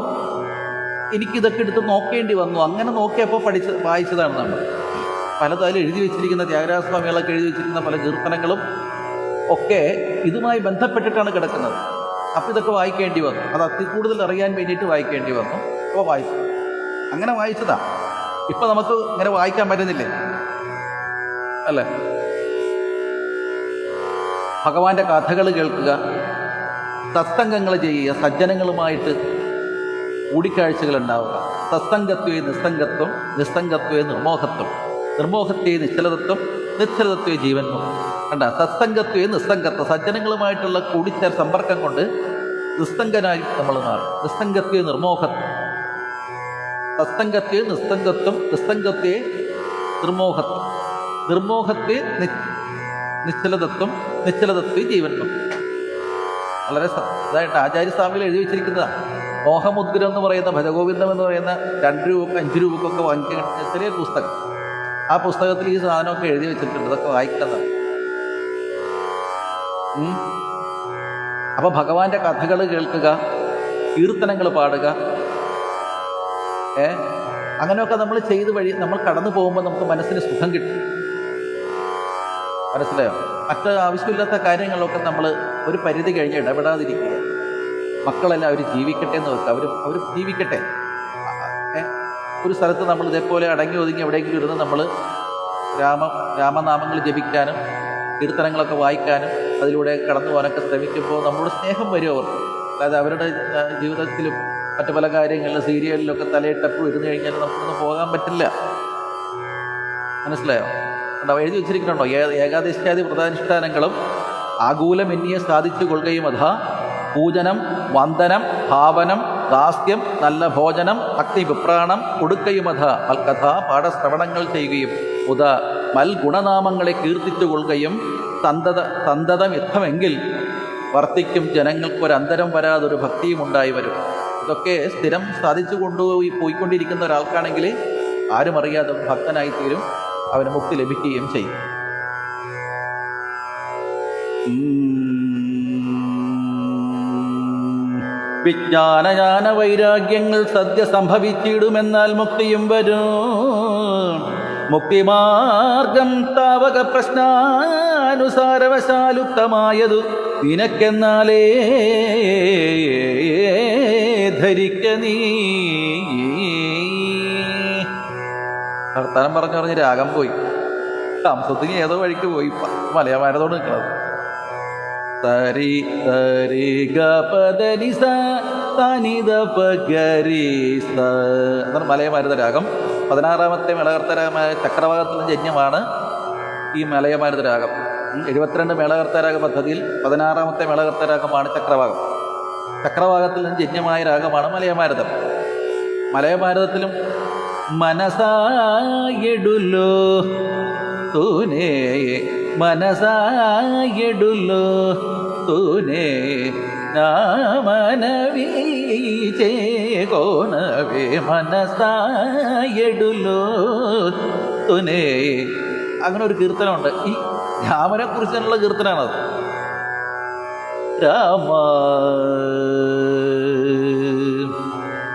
എനിക്കിതൊക്കെ എടുത്ത് നോക്കേണ്ടി വന്നു. അങ്ങനെ നോക്കിയപ്പോൾ വായിച്ചതാണ് നമ്മൾ. പലതായാലും എഴുതി വെച്ചിരിക്കുന്ന ത്യാഗരാജസ്വാമികളൊക്കെ എഴുതി വെച്ചിരിക്കുന്ന പല കീർത്തനങ്ങളും ഒക്കെ ഇതുമായി ബന്ധപ്പെട്ടിട്ടാണ് കിടക്കുന്നത്. അപ്പോൾ ഇതൊക്കെ വായിക്കേണ്ടി വന്നു. അത് കൂടുതൽ അറിയാൻ വേണ്ടിയിട്ട് വായിക്കേണ്ടി വന്നു. അപ്പോൾ വായിച്ചു. അങ്ങനെ വായിച്ചതാ. ഇപ്പം നമുക്ക് ഇങ്ങനെ വായിക്കാൻ പറ്റുന്നില്ലേ അല്ലേ. ഭഗവാന്റെ കഥകൾ കേൾക്കുക, സത്സംഗങ്ങൾ ചെയ്യുക, സജ്ജനങ്ങളുമായിട്ട് കൂടിക്കാഴ്ചകൾ ഉണ്ടാവുക. സത്സംഗത്വേ നിസ്സംഗത്വം, നിസ്സംഗത്വേ നിർമോഹത്വം, നിർമോഹത്വേ നിശ്ചലതത്വം, നിശ്ചലതത്വേ ജീവന്മുക്തി. കണ്ട, സത്സംഗത്വേ നിസ്സംഗത്വം, സജ്ജനങ്ങളുമായിട്ടുള്ള സമ്പർക്കം കൊണ്ട് നിസ്സംഗനായി നമ്മൾ മാറും. നിസ്സംഗത്വേ നിർമോഹത്വം, സത്സംഗത്വേ നിസ്സംഗത്വം, നിസ്സംഗത്വേ നിർമോഹത്വം, നിർമോഹത്വേ നിശ്ചലതത്വം, നിശ്ചലതത്വേ ജീവന്മുക്തി. വളരെ ഇതായിട്ട് ആചാര്യസ്വാമികൾ എഴുതി വെച്ചിരിക്കുന്നതാണ്. മോഹമുദ്രം എന്ന് പറയുന്ന, ഭജഗോവിന്ദം എന്ന് പറയുന്ന 2 രൂപ 5 രൂപക്കൊക്കെ വാങ്ങിക്കുന്ന ചെറിയ പുസ്തകം. ആ പുസ്തകത്തിൽ ഈ സാധനമൊക്കെ എഴുതി വെച്ചിട്ടുണ്ട്. ഇതൊക്കെ വായിക്കുന്നതാണ്. അപ്പോൾ ഭഗവാന്റെ കഥകൾ കേൾക്കുക, കീർത്തനങ്ങൾ പാടുക, അങ്ങനെയൊക്കെ നമ്മൾ ചെയ്ത് വഴി നമ്മൾ കടന്നു പോകുമ്പോൾ നമുക്ക് മനസ്സിന് സുഖം കിട്ടും. മനസ്സിലായോ? മറ്റ് ആവശ്യമില്ലാത്ത കാര്യങ്ങളിലൊക്കെ നമ്മൾ ഒരു പരിധി കഴിഞ്ഞ് ഇടപെടാതിരിക്കുക. മക്കളെല്ലാം അവർ ജീവിക്കട്ടെ എന്ന് വെക്കുക. അവർ ജീവിക്കട്ടെ. ഒരു സ്ഥലത്ത് നമ്മൾ ഇതേപോലെ അടങ്ങി ഒതുങ്ങി എവിടെയെങ്കിലും ഇരുന്ന് നമ്മൾ രാമനാമങ്ങൾ ജപിക്കാനും കീർത്തനങ്ങളൊക്കെ വായിക്കാനും അതിലൂടെ കടന്നു പോകാനൊക്കെ ശ്രമിക്കുമ്പോൾ നമ്മളോട് സ്നേഹം വരും അവർക്ക്. അതായത് അവരുടെ ജീവിതത്തിലും മറ്റു പല കാര്യങ്ങളിലും സീരിയലിലൊക്കെ തലയിട്ടപ്പോൾ ഇരുന്ന് കഴിഞ്ഞാൽ നമുക്കൊന്നും പോകാൻ പറ്റില്ല. മനസ്സിലായോ? ഉണ്ടാവും. എഴുതി വെച്ചിരിക്കുന്നുണ്ടോ? ഏകാദശാദി വ്രതാനുഷ്ഠാനങ്ങളും ആകൂലമെന്നിയെ സാധിച്ചു കൊള്ളുകയും അഥാ പൂജനം, വന്ദനം, ഭാവനം, ദാസ്യം, നല്ല ഭോജനം, ഭക്തി വിപ്രാണം കൊടുക്കയുമഥ മൽക്കഥ പാഠശ്രവണങ്ങൾ ചെയ്യുകയും ഉദ മൽ ഗുണനാമങ്ങളെ കീർത്തിച്ചു കൊള്ളുകയും സന്തതം യുദ്ധമെങ്കിൽ വർത്തിക്കും ജനങ്ങൾക്കൊരന്തരം വരാതൊരു ഭക്തിയും ഉണ്ടായി വരും. ഇതൊക്കെ സ്ഥിരം സാധിച്ചു പോയിക്കൊണ്ടിരിക്കുന്ന ഒരാൾക്കാണെങ്കിൽ ആരും അറിയാതെ ഭക്തനായിത്തീരും. അവന് മുക്തി ലഭിക്കുകയും ചെയ്യും. വിജ്ഞാനജ്ഞാന വൈരാഗ്യങ്ങൾ സദ്യ സംഭവിച്ചിടുമെന്നാൽ മുക്തിയും വരും. മുക്തിമാർഗം താവക പ്രശ്നാനുസാരവശാലുക്തമായതു നിനക്കെന്നാലേ ധരിക്ക നീ. വർത്താനം പറഞ്ഞ് രാഗം പോയി. താമസത്തിന് ഏതോ വഴിക്ക് പോയി. മലയാളത്തോട് നിൽക്കുന്നത് തരി തരി ഗ പദനി സ തനിത പഗരി സ എന്നാണ് മലയമാരുത രാഗം. 16ാമത്തെ മേളകർത്തരാഗമായ ചക്രവാകത്തിലെ ജന്യമാണ് ഈ മലയമാരുത രാഗം. 72 മേളകർത്തരാഗ പദ്ധതിയിൽ 16ാമത്തെ മേളകർത്തരാഗമാണ് ചക്രവാകം. ചക്രവാകത്തിൽ നിന്ന് ജന്യമായ രാഗമാണ് മലയമാരുതം. മലയമാരുതത്തിലും മനസായെടുലോ തൂനെ മനസായെടുല്ലോ തൂനെ നാമനവി ചേകോനവേ മനസായെടുല്ലോ തൂനെ. അങ്ങനെ ഒരു കീർത്തനമുണ്ട്. ഈ രാമനെ കുറിച്ചുള്ള കീർത്തനാണത്. രാമ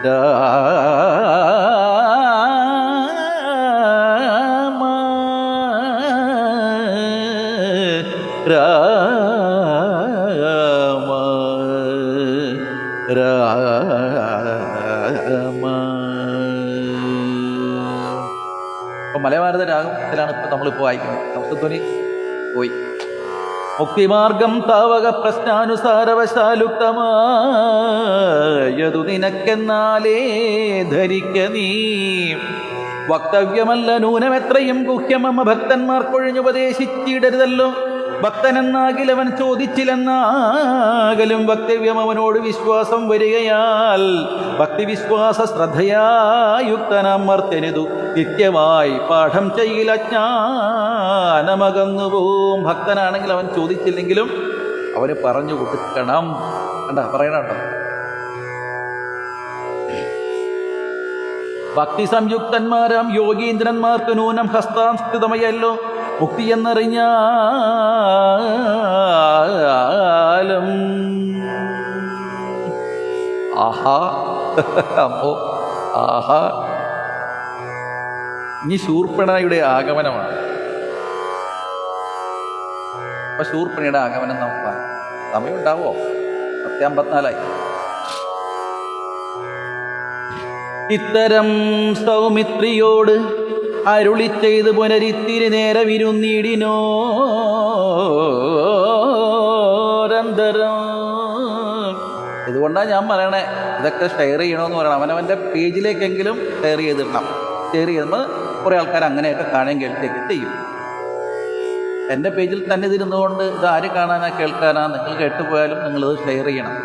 രാമ രാമ രാമ. ഇപ്പം മലയാള രാഗത്തിലാണ് ഇപ്പം നമ്മളിപ്പോൾ വായിക്കുന്നത്. സംസ്കൃതധ്വനി പോയി. മുക്തിമാർഗം താവക പ്രശ്നാനുസാരവശാലുക്തമായതു നിനക്കെന്നാലേ ധരിക്ക നീ. വക്തവ്യമല്ല നൂനമെത്രയും ഗുഹ്യമമ്മ ഭക്തന്മാർക്കൊഴിഞ്ഞുപദേശിച്ചിടരുതല്ലോ. ഭക്തനെന്നാകിലവൻ ചോദിച്ചില്ലെന്നാകലും വക്തവ്യം അവനോട് വിശ്വാസം വരികയാൽ ഭക്തിവിശ്വാസ ശ്രദ്ധയായുക്തനാം മർത്യനിതു നിത്യമായി പാഠം ചെയ്യില്ല ജ്ഞാനമകന്നുപോവും. ഭക്തനാണെങ്കിൽ അവൻ ചോദിച്ചില്ലെങ്കിലും അവന് പറഞ്ഞു കൊടുക്കണം. കണ്ട പറയണോ? ഭക്തി സംയുക്തന്മാരാം യോഗീന്ദ്രന്മാർക്ക് നൂനം ഹസ്താംസ്ഥിതമയല്ലോ മുക്തി എന്നറിഞ്ഞാലും. ആഹാ അമ്മോ ആഹാ. ഇനി ശൂർപ്പണയുടെ ആഗമനമാണ്. അപ്പൊ ശൂർപ്പണയുടെ ആഗമനം നമുക്ക് സമയം ഉണ്ടാവോ? 54 ഇത്തരം സൗമിത്രിയോട് അരുളി ചെയ്ത് പുനരിത്തിരി നേരെ വിരുന്നിടിനോരന്തരം. ഇതുകൊണ്ടാണ് ഞാൻ പറയണേ, ഇതൊക്കെ ഷെയർ ചെയ്യണമെന്ന് പറയണം. അവനവൻ്റെ പേജിലേക്കെങ്കിലും ഷെയർ ചെയ്തിടണം. ഷെയർ ചെയ്യുമ്പോൾ കുറേ ആൾക്കാർ അങ്ങനെയൊക്കെ കാണുകയും കേൾക്കുകയൊക്കെ ചെയ്യും. എൻ്റെ പേജിൽ തന്നെ ഇതിരുന്നുകൊണ്ട് ഇത് ആര് കാണാനാ കേൾക്കാനാ? നിങ്ങൾ കേട്ടുപോയാലും നിങ്ങളിത് ഷെയർ ചെയ്യണം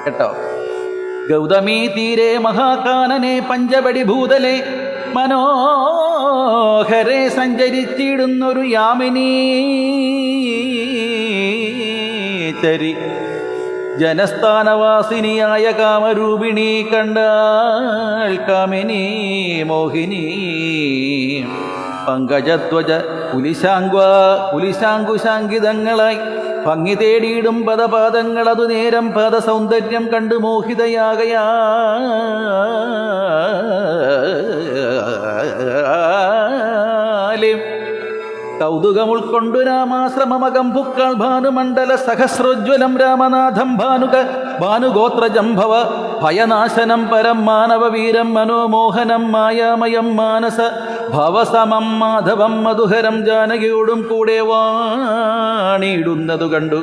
കേട്ടോ. ഗൗതമീ തീരെ മഹാകാനനെ പഞ്ചവടി ഭൂതലെ മനോഹരെ സഞ്ചരിച്ചിടുന്നൊരു യാമിനീ ചരി ജനസ്ഥാനവാസിനിയായ കാമരൂപിണി കണ്ടാൾ കാമിനി മോഹിനി. പങ്കജധ്വജ കുലിശാങ്കുശാങ്കിതങ്ങളായി ഭംഗി തേടിയിടും പദപാദങ്ങൾ അതു നേരം പദസൗന്ദര്യം കണ്ട് മോഹിതയാകയാലും കൗതുകം ഉൾക്കൊണ്ടു രാമാശ്രമമകം പുക്കൾ ഭാനുമണ്ഡല സഹസ്രോജ്വലം രാമനാഥം ഭാനുഗോത്രജംഭവ ഭയനാശനം പരം മാനവ വീരം മനോമോഹനം മായാമയം മാനസ ഭവസമം മാധവം മധുഹരം ജാനകിയോടും കൂടെ വാണിയിടുന്നതു കണ്ടു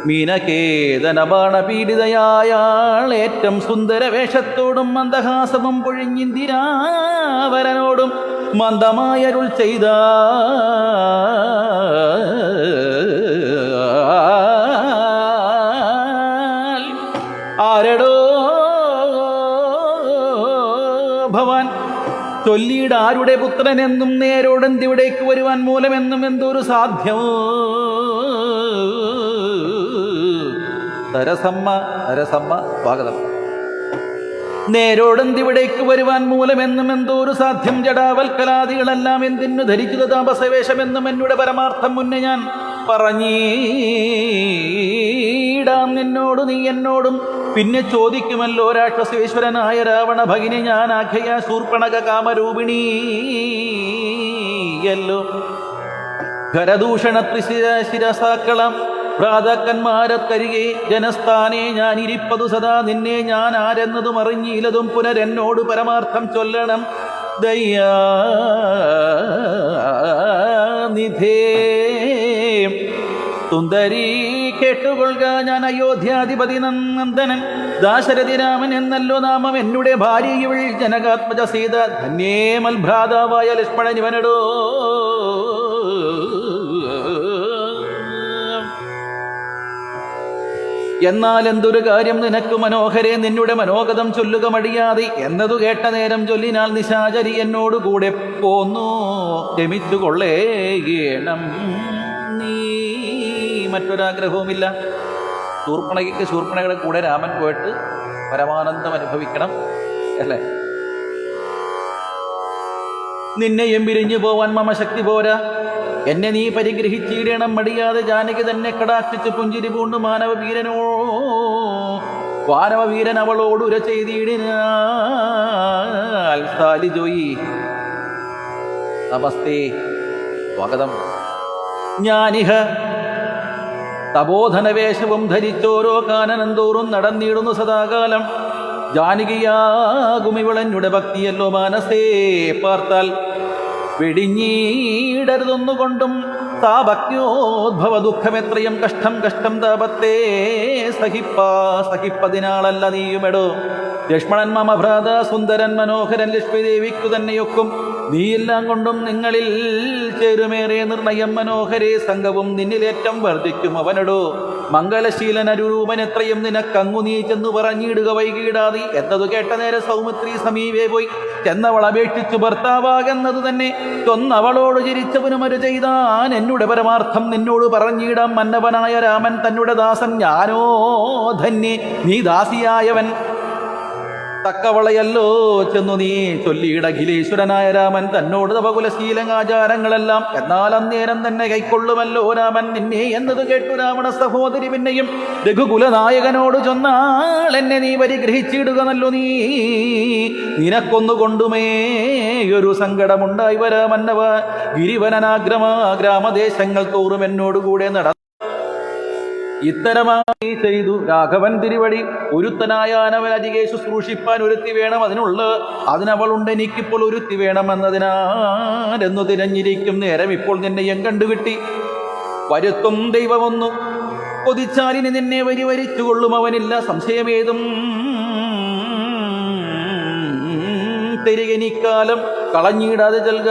മീനകേതന ബാണപീഡിതയായാളേറ്റം സുന്ദര വേഷത്തോടും മന്ദഹാസവും പൊഴിഞ്ഞിന്ദിരാവരനോടും മന്ദമായരുൾ ചെയ്ത ആരടോ ഭവാൻ ചൊല്ലിയിട ആരുടെ പുത്രനെന്നും നേരോടെന്തിവിടേക്ക് വരുവാൻ മൂലമെന്നും എന്തൊരു സാധ്യമോ. തരസമ്മ സ്വാഗതം. നേരോടെന്തിവിടേക്ക് വരുവാൻ മൂലമെന്നും എന്തോരു സാധ്യം. ജടാവൽക്കലാദികളെല്ലാം എന്തിനു ധരിച്ചത് താപസവേഷമെന്നും എന്നോട് പരമാർത്ഥം മുന്നേ ഞാൻ പറഞ്ഞീടാം നിന്നോട്. നീ എന്നോടും പിന്നെ ചോദിക്കുമല്ലോ. രാക്ഷസേശ്വരനായ രാവണ ഭഗിനി ഞാൻ ആഖ്യ ശൂർപ്പണക കാമരൂപിണിയല്ലോ. ഖരദൂഷണ ശിരസാക്കളം ഭ്രാതാക്കന്മാരക്കരികെ ജനസ്ഥാനെ ഞാൻ ഇരിപ്പതു സദാ. നിന്നെ ഞാൻ ആരെന്നതും അറിഞ്ഞില്ലതും പുനരെന്നോട് പരമാർത്ഥം ചൊല്ലണം ദയാനിധേ. സുന്ദരീ കേട്ടുകൊള്ളുക, ഞാൻ അയോധ്യാധിപതി നന്ദനൻ ദാശരഥി രാമൻ എന്നല്ലോ നാമം. എന്നുടെ ഭാര്യ ഇവൾ ജനകാത്മജ സീത. ധന്യേ മൽഭ്രാതാവായ ലക്ഷ്മണൻ ഇവനടോ. എന്നാൽ എന്തൊരു കാര്യം നിനക്ക് മനോഹരെ, നിന്നുടെ മനോഗതം ചൊല്ലുക മടിയാതെ എന്നതു കേട്ട നേരം ചൊല്ലിനാൽ നിശാചരി എന്നോട് കൂടെ പോന്നു രമിച്ചു കൊള്ളേണം നീ. മറ്റൊരാഗ്രഹവുമില്ല. ശൂർപ്പണയുടെ കൂടെ രാമൻ പോയിട്ട് പരമാനന്ദം അനുഭവിക്കണം അല്ലേ? നിന്നെയും പിരിഞ്ഞു പോവാൻ മമ ശക്തി പോരാ, എന്നെ നീ പരിഗ്രഹിച്ചിടണം മടിയാതെ. ജാനകി തന്നെ കടാക്ഷിച്ച് പുഞ്ചിരി പൂണ്ടു വാനവവീരൻ അവളോടുര ചെയ്തിടിനാൽ സാലിജോയി നമസ്തേ സ്വാഗതം. ഞാനിഹ തപോധനവേഷവും ധരിച്ചോരോ കാനനം തോറും നടന്നിടുന്നു സദാകാലം. ജാനകിയാകുമിവളെന്നുടെ ഭക്തിയല്ലോ മാനസേ പാർത്താൽ വെടിഞ്ഞീടരുതൊന്നുകൊണ്ടും താപക്യോദ്ഭവ ദുഃഖമെത്രയും കഷ്ടം താപത്തെ സഹിപ്പതിനാളല്ല നീയുമെടോ. ലക്ഷ്മണൻ മമ ഭ്രാത സുന്ദരൻ മനോഹരൻ ലക്ഷ്മി ദേവിക്കു തന്നെയൊക്കും. നീയെല്ലാം കൊണ്ടും നിങ്ങളിൽ ചേരുമേറെ നിർണയം മനോഹരേ. സംഘവും നിന്നിലേറ്റം വർദ്ധിക്കും അവനടോ. മംഗലശീലൻ അരുരൂപൻ എത്രയും നിനക്കങ്ങു നീ ചെന്നു പറഞ്ഞിടുക വൈകിടാതി എന്നതു കേട്ട നേരെ സൗമിത്രി സമീപേ പോയി ചെന്നവൾ അപേക്ഷിച്ചു ഭർത്താവാകുന്നത് തന്നെ. ചൊന്നവളോട് ചിരിച്ചവനും ഒരു ചെയ്താൻ എന്നുടെ പരമാർത്ഥം നിന്നോട് പറഞ്ഞിടാം. മന്നവനായ രാമൻ തന്നുടെ ദാസൻ ഞാനോ ധന്യേ, നീ ദാസിയായവൻ തക്കവളയല്ലോ ചെന്നു നീ ചൊല്ലിയിട. അഖിലേശ്വരനായ രാമൻ തന്നോട് തപകുലശീലങ്ങാചാരങ്ങളെല്ലാം എന്നാൽ അന്നേരം തന്നെ കൈക്കൊള്ളുമല്ലോ രാമൻ നിന്നെ എന്നത് കേട്ടു രാവണ സഹോദരി പിന്നെയും രഘുകുലനായകനോട് ചൊന്നാൾ എന്നെ നീ പരിഗ്രഹിച്ചിടുക നല്ലോ. നീ നിനക്കൊന്നുകൊണ്ടുമേയൊരു സങ്കടമുണ്ടായി വരാമന്നവ. ഗ്രാമദേശങ്ങൾ തോറും എന്നോടുകൂടെ ഇത്തരമായി ചെയ്തു രാഘവൻ തിരുവടി. ഒരുത്തനായാനവൻ അരികെ ശുശ്രൂഷിപ്പാൻ ഒരുത്തി വേണം അതിനവളുണ്ട് എനിക്കിപ്പോൾ ഒരുത്തി വേണമെന്നതിനാലെന്നു തിരഞ്ഞിരിക്കും നേരം ഇപ്പോൾ നിന്നെയും കണ്ടുകിട്ടി. വരുത്തും ദൈവമൊന്നു കൊതിച്ചാലിന് നിന്നെ വരിവരിച്ചുകൊള്ളും അവനില്ല സംശയമേതും. തിരികെനിക്കാലം കളഞ്ഞിടാതെ ചെൽക.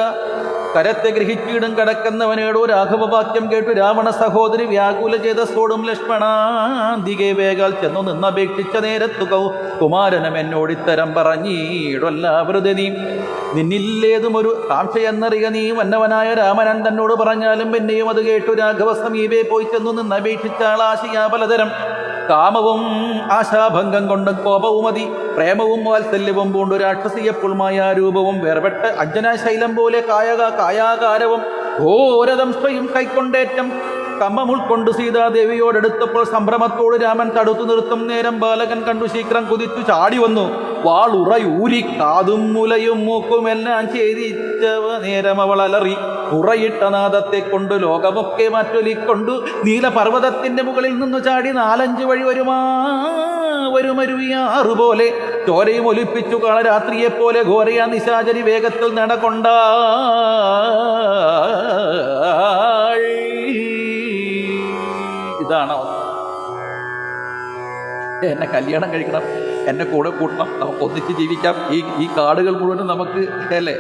കരത്തെ ഗ്രഹിച്ചിടും കടക്കുന്നവനേടോ രാഘവവാക്യം കേട്ടു രാവണ സഹോദരി വ്യാകുല ചേതസ്സോടും ലക്ഷ്മണാന്തികെ വേഗാൽ ചെന്നു നിന്നപേക്ഷിച്ച നേരത്തു കുമാരനം എന്നോടിത്തരം പറഞ്ഞിടല്ല വെറുതെ നീ. നിന്നില്ലേതും ഒരു കാംക്ഷയെന്നറിയ നീ. വന്നവനായ രാമനൻ തന്നോട് പറഞ്ഞാലും പിന്നെയും അത് കേട്ടു രാഘവ സമീപേ പോയി ചെന്നു നിന്നപേക്ഷിച്ചാൾ ആശയാ പലതരം. കാമവും ആശാഭംഗം കൊണ്ട് കോപവും അതി പ്രേമവും വാത്സല്യവും പൂണ്ടു രാക്ഷസിയപ്പോൾ മായാരൂപവും വേർപെട്ട അഞ്ജനാശൈലം പോലെ കായാകാരവും ഘോരദംഷ്ടയും കൈക്കൊണ്ടേറ്റം കമ്മം ഉൾക്കൊണ്ടു സീതാദേവിയോടെടുത്തപ്പോൾ സംഭ്രമത്തോട് രാമൻ തടുത്തു നിർത്തും നേരം ബാലകൻ കണ്ടു ശീഘ്രം കുതിച്ചു ചാടി വന്നു. വാളുറയൂരി കാതും മുലയും മൂക്കുമെല്ലാം ഛേദിച്ചവ നേരം അവൾ അലറി. ഉറയിട്ട നാദത്തെ കൊണ്ട് ലോകമൊക്കെ മാറ്റൊലിക്കൊണ്ടു നീലപർവ്വതത്തിന്റെ മുകളിൽ നിന്നു ചാടി 4-5 വഴി വരുമരുവിയാറുപോലെ ചോരയും ഒലിപ്പിച്ചു കാളരാത്രിയെപ്പോലെ ഘോരയാ നിശാചരി വേഗത്തിൽ നടകൊണ്ട. ഇതാണ് എന്നെ കല്യാണം കഴിക്കണം, എന്നെ കൂടെ കൂട്ടണം, നമുക്ക് ഒന്നിച്ച് ജീവിക്കാം, ഈ കാടുകൾ മുഴുവനും നമുക്ക് അല്ലേ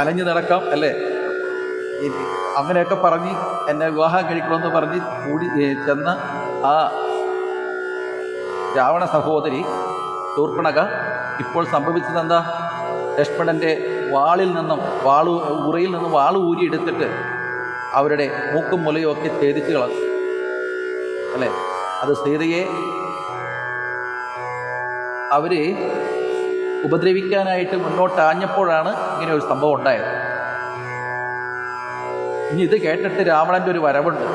അലഞ്ഞു നടക്കാം അല്ലേ, അങ്ങനെയൊക്കെ പറഞ്ഞ് എന്നെ വിവാഹം കഴിക്കണമെന്ന് പറഞ്ഞ് കൂടി ചെന്ന ആ രാവണ സഹോദരി ശൂർപ്പണഖ ഇപ്പോൾ സംഭവിച്ചതെന്താ? ലക്ഷ്മണൻ്റെ ഉറയിൽ നിന്നും വാള് ഊരിയെടുത്തിട്ട് അവരുടെ മൂക്കും മുലയും ഒക്കെ ഛേദിച്ച് കളഞ്ഞു അല്ലേ. അത് സീതയെ അവര് ഉപദ്രവിക്കാനായിട്ട് മുന്നോട്ടാഞ്ഞപ്പോഴാണ് ഇങ്ങനെ ഒരു സംഭവം ഉണ്ടായത്. ഇനി ഇത് കേട്ടിട്ട് രാവണന്റെ ഒരു വരവുണ്ട്.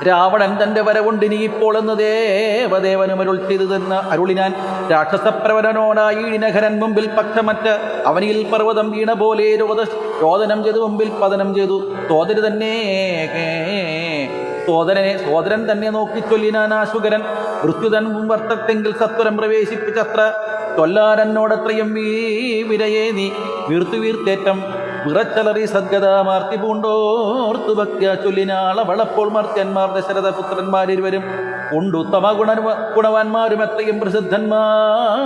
രാവണൻ തന്റെ വരവുണ്ട് ഇനി ഇപ്പോൾ എന്ന് ദേവദേവനും അരുൾ ചെയ്തു തന്ന അരുളിനാൻ. രാക്ഷസപ്രവരനോടായി നഗരൻ മുമ്പിൽ പക്ഷമറ്റ അവനിൽ പർവ്വതം വീണ പോലെ രോദനം ചെയ്തു മുമ്പിൽ പതനം ചെയ്തു. സോദരൻ തന്നെ നോക്കി ചൊല്ലിനാൻ ആശുകരൻ. മൃത്യുതൻ വർത്തത്തെങ്കിൽ സത്വരം പ്രവേശിപ്പിച്ചത്ര ചൊല്ലാരനോടത്രയും വിരയെ നീ വീർത്തേറ്റം വിറച്ചലറി സദ്ഗതാമാർത്തി പൂണ്ടോർത്തു ഭക്യ ചൊല്ലിനാളവളപ്പോൾ മർത്യന്മാർ ദശരഥപുത്രന്മാരിരുവരും ഉണ്ടുത്തമ ഗുണവാന്മാരും എത്രയും പ്രസിദ്ധന്മാർ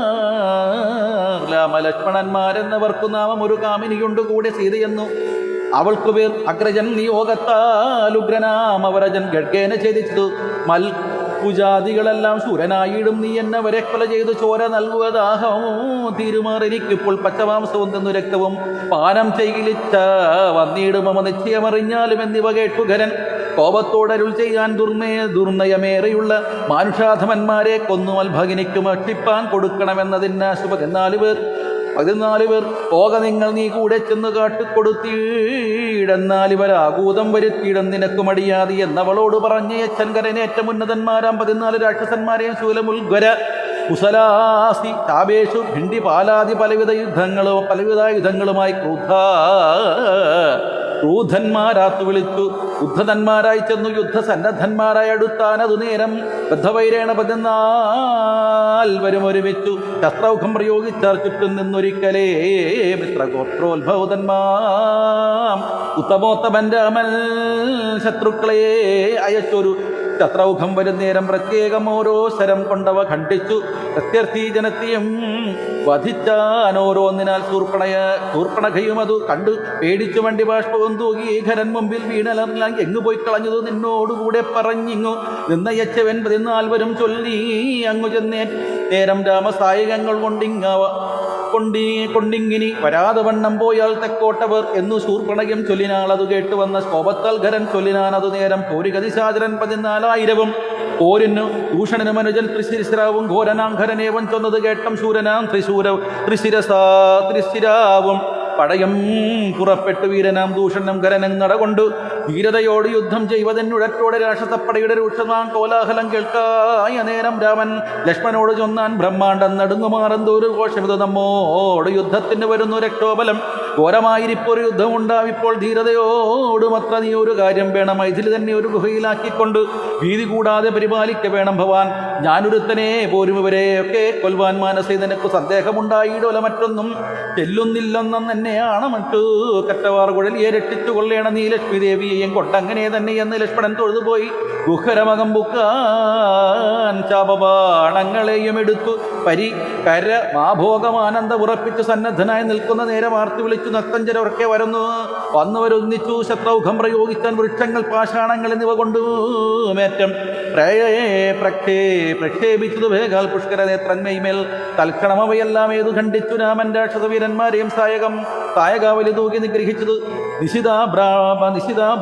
രാമലക്ഷ്മണന്മാരെന്നവർക്കു നാമം ഒരു കാമിനിയുണ്ട് കൂടെ സീതയെന്നു അവൾക്കു പേർ അഗ്രജൻ നിയോഗത്താൽ ഉഗ്രനാം അവരജൻ ഗഡ്ഗേന ഛേദിച്ചതു. മൽപുജാതികളെല്ലാം ശൂരനായിടും നീ എന്നവരെ കൊല ചെയ്തു ചോര നൽകുവതാഹം തീരുമാറെനിക്കിപ്പോൾ പച്ചമാംസവും തിന്നു രക്തവും പാനം ചെയ്യിലിച്ച വന്നിടുമമ നിശ്ചയമറിഞ്ഞാലും എന്നിവ കേട്ടുകരൻ കോപത്തോടരുൾ ചെയ്യാൻ ദുർനയമേറെയുള്ള മാനുഷാധമന്മാരെ കൊന്നു അൽഭഗിനിക്ക് ഭക്ഷിപ്പാൻ കൊടുക്കണമെന്നതിനാശു 14 പേർ പോക നിങ്ങൾ നീ കൂടെ ചെന്ന് കാട്ടിക്കൊടുത്തീടെന്നാൽ ഇവരാകൂതം വരുത്തിയിടം നിനക്ക് മടിയാതി എന്നവളോട് പറഞ്ഞയച്ചൻ കരനേറ്റം ഉന്നതന്മാരാം 14 രാക്ഷസന്മാരെയും ശൂലമുൽഗര കുശലാസി താപേഷു ഭിണ്ടി പാലാദി പലവിധ യുദ്ധങ്ങളുമായി ക്രൂധന്മാരാത്തു വിളിച്ചു. ഉദ്ധതന്മാരായി ചെന്നു യുദ്ധസന്നദ്ധന്മാരായി അടുത്താനതു നേരം ബദ്ധവൈരേണ 14 വരും ഒരുമിച്ചു ശസ്ത്രൗഖം പ്രയോഗിച്ചാർ ചുറ്റും നിന്നൊരിക്കലേ മിത്രഗോത്രോത്ഭവതന്മാം ഉത്തമോത്തമന്റെ അമൽ ശത്രുക്കളെ അയച്ചൊരു ശത്രൗഖം വരും നേരം പ്രത്യേകം ഓരോ ശരം കൊണ്ടവ ഖണ്ഡിച്ചു. പ്രത്യർത്ഥി ജനത്തെയും വധിച്ചാൻ ഓരോന്നിനാൽ ശൂർപ്പണഖയും അതു കണ്ടു പേടിച്ചു വണ്ടി ബാഷ്പവും തൂകി ഖരൻ മുമ്പിൽ വീണലർന്നാൽ എങ്ങു പോയി കളഞ്ഞതു നിന്നോടുകൂടെ പറഞ്ഞിങ്ങു നിന്നയച്ചവൻ 14 വരും ചൊല്ലി അങ്ങു ചെന്നേ നേരം രാമസായകങ്ങൾ കൊണ്ടിങ്ങിനി വരാതെ വണ്ണം പോയാൽ തെക്കോട്ടവർ എന്നു ശൂർപ്പണകം ചൊല്ലിനാൾ അത് കേട്ടു വന്ന കോപത്താൽ ഖരൻ ചൊല്ലിനാൻ അതു നേരം പോരികതിശാചരൻ 14,000 പോരിന്നു ദൂഷണന് മനുജൻ ത്രിശിരസ്രാവും ഘോരനാഘരനേവൻ ചൊന്നത് കേട്ടം ശൂരനാം ത്രിശിരാവും പടയം പുറപ്പെട്ടു വീരനാം ദൂഷണം ഖരനം നടകൊണ്ടു ധീരതയോട് യുദ്ധം ചെയ്വതെന്നുടറ്റോടെ രാക്ഷസപ്പടയുടെ രൂക്ഷമാം കോലാഹലം കേൾക്കായ നേരം രാമൻ ലക്ഷ്മണോട് ചൊന്നാൻ ബ്രഹ്മാണ്ടം നടുങ്ങുമാറെന്തോരു ഘോഷമിത് നമ്മോട് യുദ്ധത്തിന് വരുന്നു രക്ഷോബലം ഘോരമായിരിപ്പൊരു യുദ്ധമുണ്ടാവിപ്പോൾ ധീരതയോടുമത്ര നീ ഒരു കാര്യം വേണം ഇതിൽ തന്നെ ഒരു ഗുഹയിലാക്കിക്കൊണ്ട് ഭീതി കൂടാതെ പരിപാലിക്ക വേണം ഭവാൻ. ഞാനൊരുത്തനെ പോരും ഇവരെയൊക്കെ കൊൽവാൻ മാനസേ നിനക്ക് സന്ദേഹമുണ്ടായിടോല മറ്റൊന്നും ചെല്ലുന്നില്ലെന്നും തന്നെയാണ് മറ്റു കറ്റവാർ കുഴലിയെ രക്ഷിച്ചു കൊള്ളേണ നീ ലക്ഷ്മി ദേവിയെയും കൊണ്ടങ്ങനെ തന്നെ എന്ന് ലക്ഷ്മണൻ തൊഴുതുപോയി ഗുഹരമകം ബുക്കാൻ ചാപബാണങ്ങളെയും എടുത്തു കര മാഭോഗമാനന്ദ ഉറപ്പിച്ചു സന്നദ്ധനായി നിൽക്കുന്ന നേരം ആർത്തി വിളിച്ചു നക്തഞ്ചരൊക്കെ വന്നവരൊന്നിച്ചു ശത്രൗഖം പ്രയോഗിച്ചാൻ വൃക്ഷങ്ങൾ പാഷാണങ്ങൾ എന്നിവ കൊണ്ട് മേറ്റം പ്രക്ഷേപിച്ചതു വേഗാൽ പുഷ്കര നേത്രന്മേൽ തൽക്ഷണം അവയെല്ലാം ഏതു ഖണ്ഡിച്ചു രാമൻ രാക്ഷസവീരന്മാരെയും സായകാവലി തൂക്കി നിഗ്രഹിച്ചത് നിശിതാ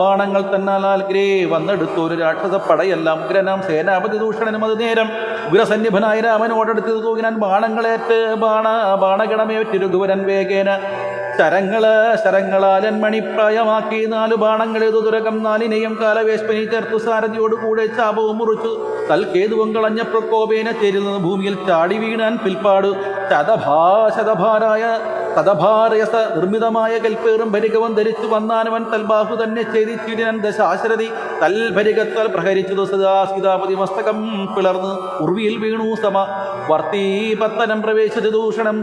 ബാണങ്ങൾ തന്നാലാൽഗ്രേ വന്നെടുത്തൊരു രാക്ഷസപ്പടയെല്ലാം ഉഗ്രനാം സേനാപതി ദൂഷണനും അത് നേരം ഉഗ്രസന്നിഭനായ രാമനോടടുത്ത് തൂകിനാൻ ബാണങ്ങളേറ്റ് ബാണഗണമേറ്റ് രഘുവരൻ വേഗേന ശരങ്ങളാലൻ മണിപ്രായമാക്കി 4 ബാണങ്ങളേതു ദുരകം 4നെയും കാലവേശ്മനി ചേർത്തു സാരഥിയോട് കൂടെ ചാപവും മുറിച്ചു തൽക്കേതുവും കളഞ്ഞ പ്രകോപേന ചേരുന്ന ഭൂമിയിൽ ചാടി വീണാൻ പിൽപ്പാട് ശതഭാരയസ നിർമ്മിതമായ കൽപ്പേറും ഭരികവും ധരിച്ചു വന്നാനവൻ തൽബാഹു തന്നെ ഛേദിച്ചിടിനൻ ദശാശരഥി തൽഭരികത്താൽ പ്രഹരിച്ചതു സദാസീതാപതി മസ്തകം പിളർന്ന് ഉർവിയിൽ വീണു വർത്തീപത്തനം പ്രവേശിച്ചു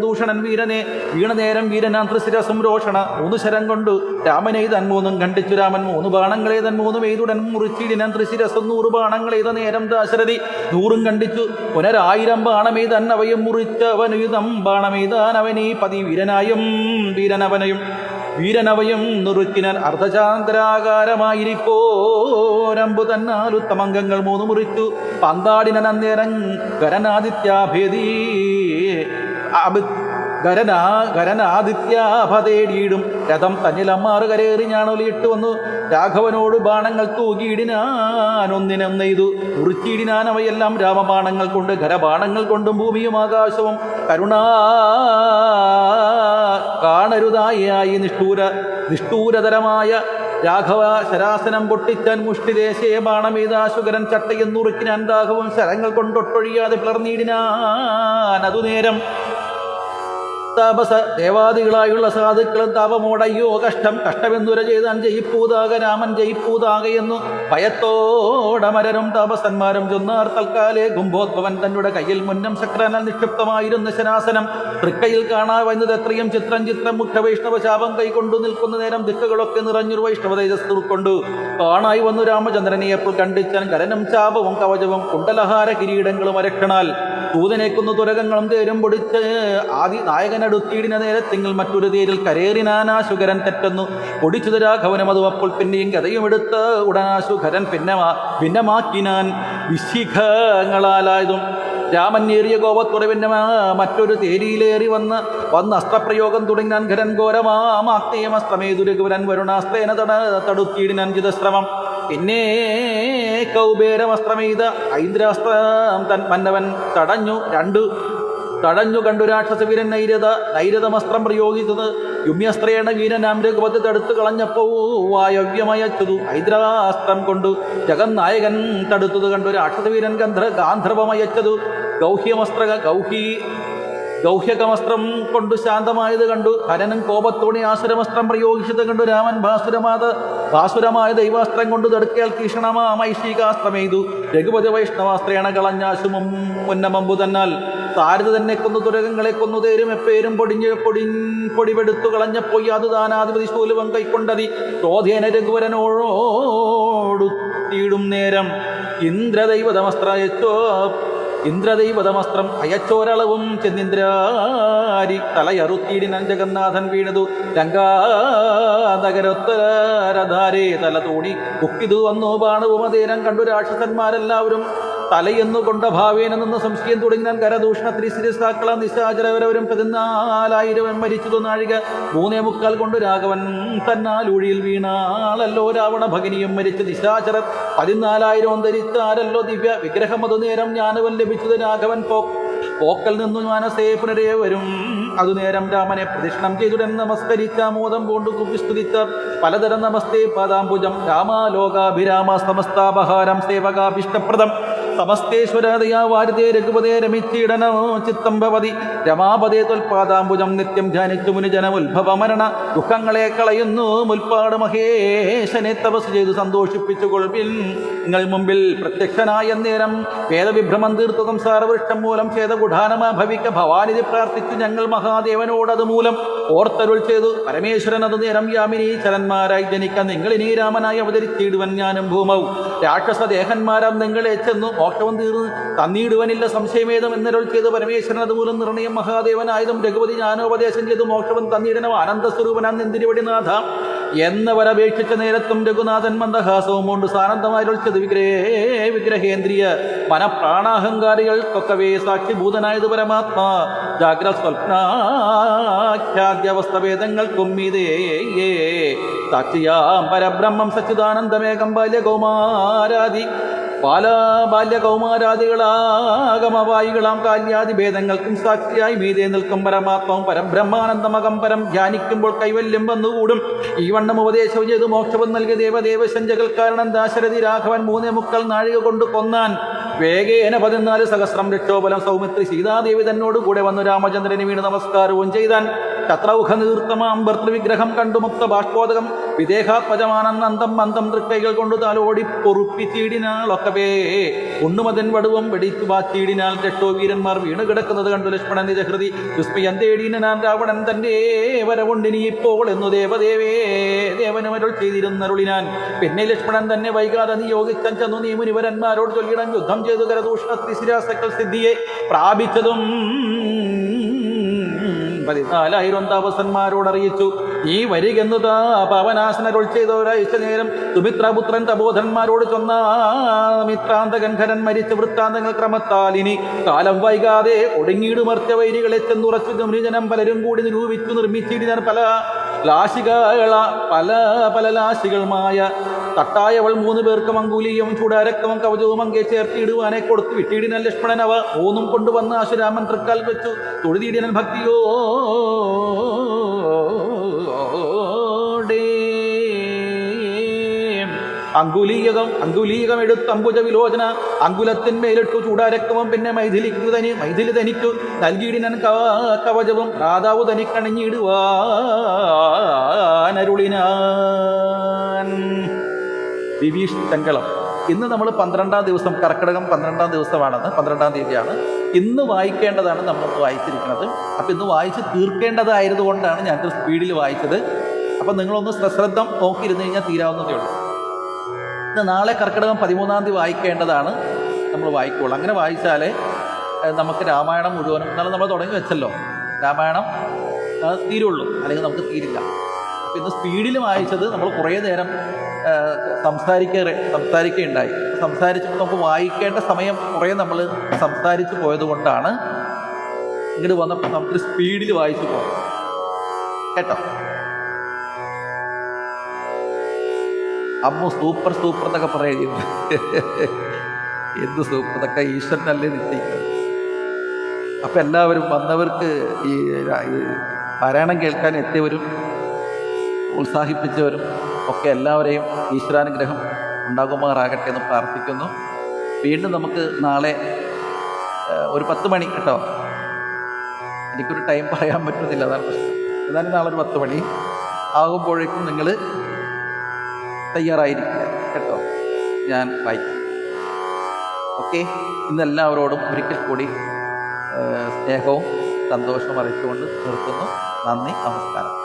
ദൂഷണൻ വീരനെ വീണനേരം വീരനാം ത്രിശിരസും രോഷണ 3 ശരം കൊണ്ടു രാമനെ തൻ 3 ഖണ്ഡിച്ചു രാമൻ 3 ബാണങ്ങളെ തൻ 3 എയ്തുടൻ മുറിച്ചിടിനാൻ ത്രിശിരസും 100 ബാണങ്ങളെയ്ത നേരം ദാശരഥി 100 ഖണ്ഡിച്ചു പുനരായിരം ബാണമെയ്തൻ അവയും മുറിച്ചവനുയുധം ബാണമെയ്താൻ അവനീ പതി വീരനവയും നുറുക്കിനാൽ അർദ്ധചാന്ദ്രാകാരമായിരിപ്പോരമ്പു തന്നാൽ ഉത്തമംഗങ്ങൾ 3 മുറിച്ചു പന്താടിനൻ അന്നേരം ഗരനാദിത്യാഭതേടിയിടും രഥം തന്നിലമ്മാറ് കരേറി ഞാനൊലിയിട്ട് വന്നു രാഘവനോട് ബാണങ്ങൾ തൂകിയിടിനാനൊന്നിനെയ്തു മുറിച്ചിടിനാൻ അവയെല്ലാം രാമബാണങ്ങൾ കൊണ്ട് ഖരബാണങ്ങൾ കൊണ്ടും ഭൂമിയും ആകാശവും കാണരുതായി നിഷ്ഠൂരതരമായ രാഘവ ശരാസനം പൊട്ടിച്ചാൻ മുഷ്ടിദേശേ ബാണമേതാശുകരൻ ചട്ടയും നുറുക്കിനാൻ ദാഹവും ശരങ്ങൾ കൊണ്ടൊട്ടൊഴിയാതെ പിളർന്നിടിനാൻ അതു നേരം താപസ ദേവാദികളായുള്ള സാധുക്കളും താപമോടയ്യോ കഷ്ടമെന്നുര ചെയ്താൻ ജയിപ്പൂതാക രാമൻ ജയിപ്പൂതാകയെന്നു ഭയത്തോടമരരും താപസന്മാരും ചൊന്നാർ തൽക്കാലേ കുംഭോദ്ഭവൻ തന്നുടെ കയ്യിൽ മുന്നം ശക്രനാൽ നിക്ഷിപ്തമായിരുന്ന ശനാസനം തൃക്കയിൽ കാണാവുന്നത് എത്രയും ചിത്രം മുഖ്യ വൈഷ്ണവ ശാപം കൈകൊണ്ടു നിൽക്കുന്ന നേരം ദിക്കുകളൊക്കെ നിറഞ്ഞൊരു വൈഷ്ണവ തേജസ് ഉൾക്കൊണ്ടു കാണായി വന്നു രാമചന്ദ്രനെ എപ്പോൾ കണ്ടിച്ചാൻ കരനും ചാപവും കവചവും കുണ്ടലഹാര കിരീടങ്ങളും അരക്ഷണാൽ തൂതനേക്കുന്നു തുരകങ്ങളും തേരും പൊടിച്ച് ആദി നായകൻ അടുത്തിയിടിന നേരത്തിങ്ങൾ മറ്റൊരു തേരിൽ കരേറിനാനാശുകരൻ തെറ്റെന്നു പൊടിച്ചത് രാഘവനും അതും അപ്പോൾ പിന്നെയും കഥയും എടുത്ത് ഉടനാശുഖരൻ ഭിന്നമാക്കിനാൻ വിശിഖങ്ങളാലായതും രാമന്യേറിയ കോപത്തോടെ പിന്നെ മറ്റൊരു തേരിയിലേറി വന്ന് അസ്ത്രപ്രയോഗം തുടങ്ങിനാൻ ഖരൻ ഘോരമാക്തേയമസ്ത്രമേതുരഘുവരൻ വരുണാസ്ത്രേന തടുത്തിയിടിനാൻ ജിതശ്രമം പിന്നെ കൗബേരമസ്ത്രമെയ്ത ഐന്ദ്രാസ്ത്രം തൻ മന്നവൻ തടഞ്ഞു കണ്ടു രാക്ഷസവീരൻ നൈരതമസ്ത്രം പ്രയോഗിച്ചത് യുമ്യസ്ത്രേണ വീരനാം രഘുപതി തടുത്തു കളഞ്ഞപ്പോ വായവ്യമയച്ചതു ഐദ്രാസ്ത്രം കൊണ്ടു ജഗന്നായകൻ തടുത്തത് കണ്ടു രാക്ഷസവീരൻ ഗാന്ധർവമയച്ചതു ഗൗഹ്യകമസ്ത്രം കൊണ്ടു ശാന്തമായത് കണ്ടു ഹരനും കോപത്തോടെ ആസുരമസ്ത്രം പ്രയോഗിച്ചത് കണ്ടു രാമൻ ഭാസുരമായ ദൈവാസ്ത്രം കൊണ്ട് തടുക്കേൽ തീക്ഷണമാമൈഷീകാസ്ത്രമെയ്തു രഘുപതി വൈഷ്ണവാസ്ത്രേണ കളഞ്ഞാശുമും മുന്നമമ്പു തന്നാൽ സാരഥ തന്നെ കൊന്നു തുരകങ്ങളെ കൊന്നു തേരും എപ്പേരും പൊടിവെടുത്തു കളഞ്ഞപ്പോയി അത് താനാധിപതി ശൂലവം കൈക്കൊണ്ടതി ക്രോധേന രഘുവരനോടുത്തീടും നേരം ഇന്ദ്രദൈവതമസ്ത്രം അയച്ചോരളവും ചെന്നിന്ദ്രാരി തലയറുത്തീടിനൻ ജഗന്നാഥൻ വീണതു രംഗാനഗരൊത്തരധാരേ തല തോണി ബുക്കിതു വന്നു ബാണവുമതേരം കണ്ടു രാക്ഷസന്മാരെല്ലാവരും തലയെന്നു കൊണ്ട ഭാവേന നിന്ന് സംശയം തുടങ്ങിയാൻ കരദൂഷണ ത്രിശിരസാക്കള നിശാചരവരവരും 14,000 മരിച്ചതു നാഴിക 3.25 കൊണ്ട് രാഘവൻ തന്നാലൂഴിയിൽ വീണാളല്ലോ രാവണ ഭഗിനിയും മരിച്ച നിശാചരർ 14,000 ധരിച്ചാരല്ലോ ദിവ്യ വിഗ്രഹം അതു നേരം ജ്ഞാനവൻ ലഭിച്ചത് രാഘവൻ പോക്കൽ നിന്നു മാനസേ പുനരേ വരും അതുനേരം രാമനെ പ്രദക്ഷിണം ചെയ്തുടൻ നമസ്കരിച്ച മോദം പൂണ്ടു കുപിസ്തുതിച്ച പലതരം നമസ്തേ പാദാംബുജം രാമാലോകാഭിരാമ സമസ്താപഹാരം സേവകാഭിഷ്ടപ്രദം സമസ്തേശ്വരതയാ വാരിതേ രഘുപതേ രമിച്ചിടനോ ചിത്തം ഭവതി രമാപതേ തൊൽപാദാംബുജം നിത്യം ധ്യാനിച്ചു മുനിജനമുത്ഭവമരണ ദുഃഖങ്ങളെ കളയുന്നു മുൽപ്പാട് മഹേശനെ തപസ് ചെയ്തു സന്തോഷിപ്പിച്ചുകൊള്ളിൻ നിങ്ങൾ മുമ്പിൽ പ്രത്യക്ഷനായ നേരം വേദവിഭ്രമം തീർത്തു സംസാരവൃഷ്ടം മൂലം ഛേദഗുഢാനമാ ഭവിക്ക ഭവാനിധി പ്രാർത്ഥിച്ചു ഞങ്ങൾ മഹാദേവനോടത് മൂലം ഓർത്തരുൾ ചെയ്തു പരമേശ്വരൻ അത് നേരം യാമിനീശ്വരന്മാരായി ജനിക്ക നിങ്ങളിനീ രാമനായി അവതരിച്ചിടുവൻ ഞാനും ഭൂമൗ രാക്ഷസദേഹന്മാരാം നിങ്ങളെ ചെന്നു മോക്ഷവും തീർന്ന് തന്നിടുവനില്ല സംശയമേതം എന്നരുൾ ചെയ്ത് പരമേശ്വരൻ അതുമൂലം നിർണയം മഹാദേവനായതും രഘുപതി ജ്ഞാനോപദേശം ചെയ്തു മോക്ഷവും തന്നിടനം ആനന്ദസ്വരൂപനാം നെന്തിരിവടിനാഥ എന്നവരപേക്ഷിച്ച നേരത്തും രഘുനാഥൻ മന്ദഹാസവും കൊണ്ട് സാനന്ദമായിരുൾ ചെയ്ത് വിഗ്രഹേന്ദ്രിയ മനപ്രാണാഹങ്കാരികൾക്കൊക്കവേ സാക്ഷിഭൂതനായത് പരമാത്മാ ജാഗ്രത സ്വപ്നാഖ്യാദ്യവസ്ഥ ഭേദങ്ങൾക്കും ഇതേ സാക്ഷിയാം പരബ്രഹ്മം സച്ചിദാനന്ദമേകം ബാല്യകൗമാരാദികളാഗമവായികളാം കാല്യാദി ഭേദങ്ങൾക്കും സാക്ഷിയായി മീതേ നിൽക്കും പരമാത്മാവും പരബ്രഹ്മാനന്ദമകം പരം ധ്യാനിക്കുമ്പോൾ കൈവല്യം വന്നുകൂടും ഈ വണ്ണം ഉപദേശവും ചെയ്തു മോക്ഷവും നൽകിയ ദേവദേവസഞ്ജകൾ കാരണം ദാശരഥി രാഘവൻ 3.25 നാഴിക കൊണ്ട് കൊന്നാൻ വേഗേന 14 സഹസ്രം രക്ഷോബലം സൗമിത്രി സീതാദേവി തന്നോട് കൂടെ വന്നു രാമചന്ദ്രന് വീണ് നമസ്കാരവും ചെയ്താൻ തത്രൗഹ നീർത്തമാം ഭർത്തൃവിഗ്രഹം കണ്ടു മുക്ത ബാഷ്പോദകം വിദേഹാത്മജമാനന്ദം മന്ദം തൃക്കൈകൾ കൊണ്ടു താലോടി പൊറുപ്പിച്ചീടിനാളൊക്കവേ ഉണ്ണുമതൻ വടുവും വെടിച്ചു വാച്ചീടിനാൽ രക്ഷോവീരന്മാർ വീണ് കിടക്കുന്നത് കണ്ടു ലക്ഷ്മണൻ നിജഹൃതി വിസ്മയം തേടീനാൻ രാവണൻ തന്റെ വരവുണ്ടിനി ഇപ്പോൾ എന്നു ദേവനുമരുൾ ചെയ്തിരുന്നരുളിനാൻ പിന്നെ ലക്ഷ്മണൻ തന്നെ വൈകാതെ നിയോഗിച്ചൻ ചെന്നു നീ മുനിവരന്മാരോട് ചൊല്ലിടം യുദ്ധം ചെയ്തു കരദൂഷണ ത്രിശിരാസക്കൾ സിദ്ധിയെ പ്രാപിച്ചതും 14,000 താപസന്മാരോട് അറിയിച്ചു ഈ വരികെന്നു പാവനാശനരുൾ ചെയ്തവരയച്ച നേരം സുമിത്രപുത്രൻ തപോധന്മാരോട് മിത്രാന്തകൻഖരൻ മരിച്ച വൃത്താന്തങ്ങൾ ക്രമത്താൽ ഇനി കാലം വൈകാതെ ഒടുങ്ങിയിടുമർച്ച വൈരികളെ ചെന്നുറച്ചു മുനിജനം പലരും കൂടി നിരൂപിച്ചു നിർമ്മിച്ചിടിനാൻ പല ലാശികളുമായ തട്ടായവൾ 3 പേർക്ക് മങ്കൂലിയും ചൂടാരക്കവും കവചവും അങ്കെ ചേർത്തിയിടുവാനെ കൊടുത്തു വിട്ടിടിനൻ ലക്ഷ്മണൻ അവ 3 കൊണ്ടുവന്ന് ആശുരാമൻ തൃക്കാൽ വെച്ചു തൊഴുതിയിടിനൻ ഭക്തിയോ അങ്കുലീകം എടുത്ത് അംബുജ വിലോചന അങ്കുലത്തിന്മേലിട്ടു ചൂടാരക്കവും പിന്നെ മൈഥിലി തനിക്കു നൽകിയിടിനൻ കവചവും രാധാവു തനിക്കണിഞ്ഞിടുവാനരുളിനാൻ. വിഭീഷണങ്കളം ഇന്ന് നമ്മൾ 12-ാം ദിവസം, കർക്കിടകം 12-ാം ദിവസമാണെന്ന്, 12-ാം തീയതിയാണ്. ഇന്ന് വായിക്കേണ്ടതാണ് നമ്മൾ വായിച്ചിരിക്കുന്നത്. അപ്പം ഇന്ന് വായിച്ച് തീർക്കേണ്ടതായതുകൊണ്ടാണ് ഞാൻ സ്പീഡിൽ വായിച്ചത്. അപ്പം നിങ്ങളൊന്ന് ശ്രദ്ധ നോക്കിയിരുന്നു കഴിഞ്ഞാൽ തീരാവുന്നതേ ഉള്ളൂ. ഇന്ന് നാളെ കർക്കിടകം 13-ാം തീയതി വായിക്കേണ്ടതാണ്, നമ്മൾ വായിക്കുള്ളൂ. അങ്ങനെ വായിച്ചാലേ നമുക്ക് രാമായണം മുഴുവനും, എന്നാലും നമ്മൾ തുടങ്ങി വെച്ചല്ലോ, രാമായണം തീരുള്ളൂ, അല്ലെങ്കിൽ നമുക്ക് തീരില്ല. അപ്പം ഇന്ന് സ്പീഡിൽ വായിച്ചത് നമ്മൾ കുറേ നേരം സംസാരിക്കുകയുണ്ടായി. സംസാരിച്ചപ്പോൾ നമുക്ക് വായിക്കേണ്ട സമയം കുറേ നമ്മൾ സംസാരിച്ച് പോയത് കൊണ്ടാണ് ഇങ്ങോട്ട് വന്നപ്പോൾ നമുക്ക് സ്പീഡിൽ വായിച്ചു പോകാം കേട്ടോ. അമ്മു സൂപ്പർ സൂപ്പർ എന്നൊക്കെ പറയുന്നത് എന്ത് സൂപ്പർ, ഇതൊക്കെ ഈശ്വരനല്ലേ നിശ്ചയിക്കുന്നത്. അപ്പം എല്ലാവരും വന്നവർക്ക് ഈ പാരായണം കേൾക്കാൻ എത്തിയവരും ഉത്സാഹിപ്പിച്ചവരും ഒക്കെ എല്ലാവരെയും ഈശ്വരാനുഗ്രഹം ഉണ്ടാകുമാറാകട്ടെ എന്ന് പ്രാർത്ഥിക്കുന്നു. വീണ്ടും നമുക്ക് നാളെ ഒരു 10 മണി കേട്ടോ, എനിക്കൊരു ടൈം പറയാൻ പറ്റുന്നില്ല, അതാണ് പ്രശ്നം. ഏതായാലും നാളെ ഒരു 10 മണി ആകുമ്പോഴേക്കും നിങ്ങൾ തയ്യാറായിരിക്കുക കേട്ടോ, ഞാൻ വായിക്കും. ഓക്കെ, ഇന്നെല്ലാവരോടും ഒരിക്കൽ കൂടി സ്നേഹവും സന്തോഷവും അറിയിച്ചുകൊണ്ട് നിർത്തുന്നു. നന്ദി, നമസ്കാരം.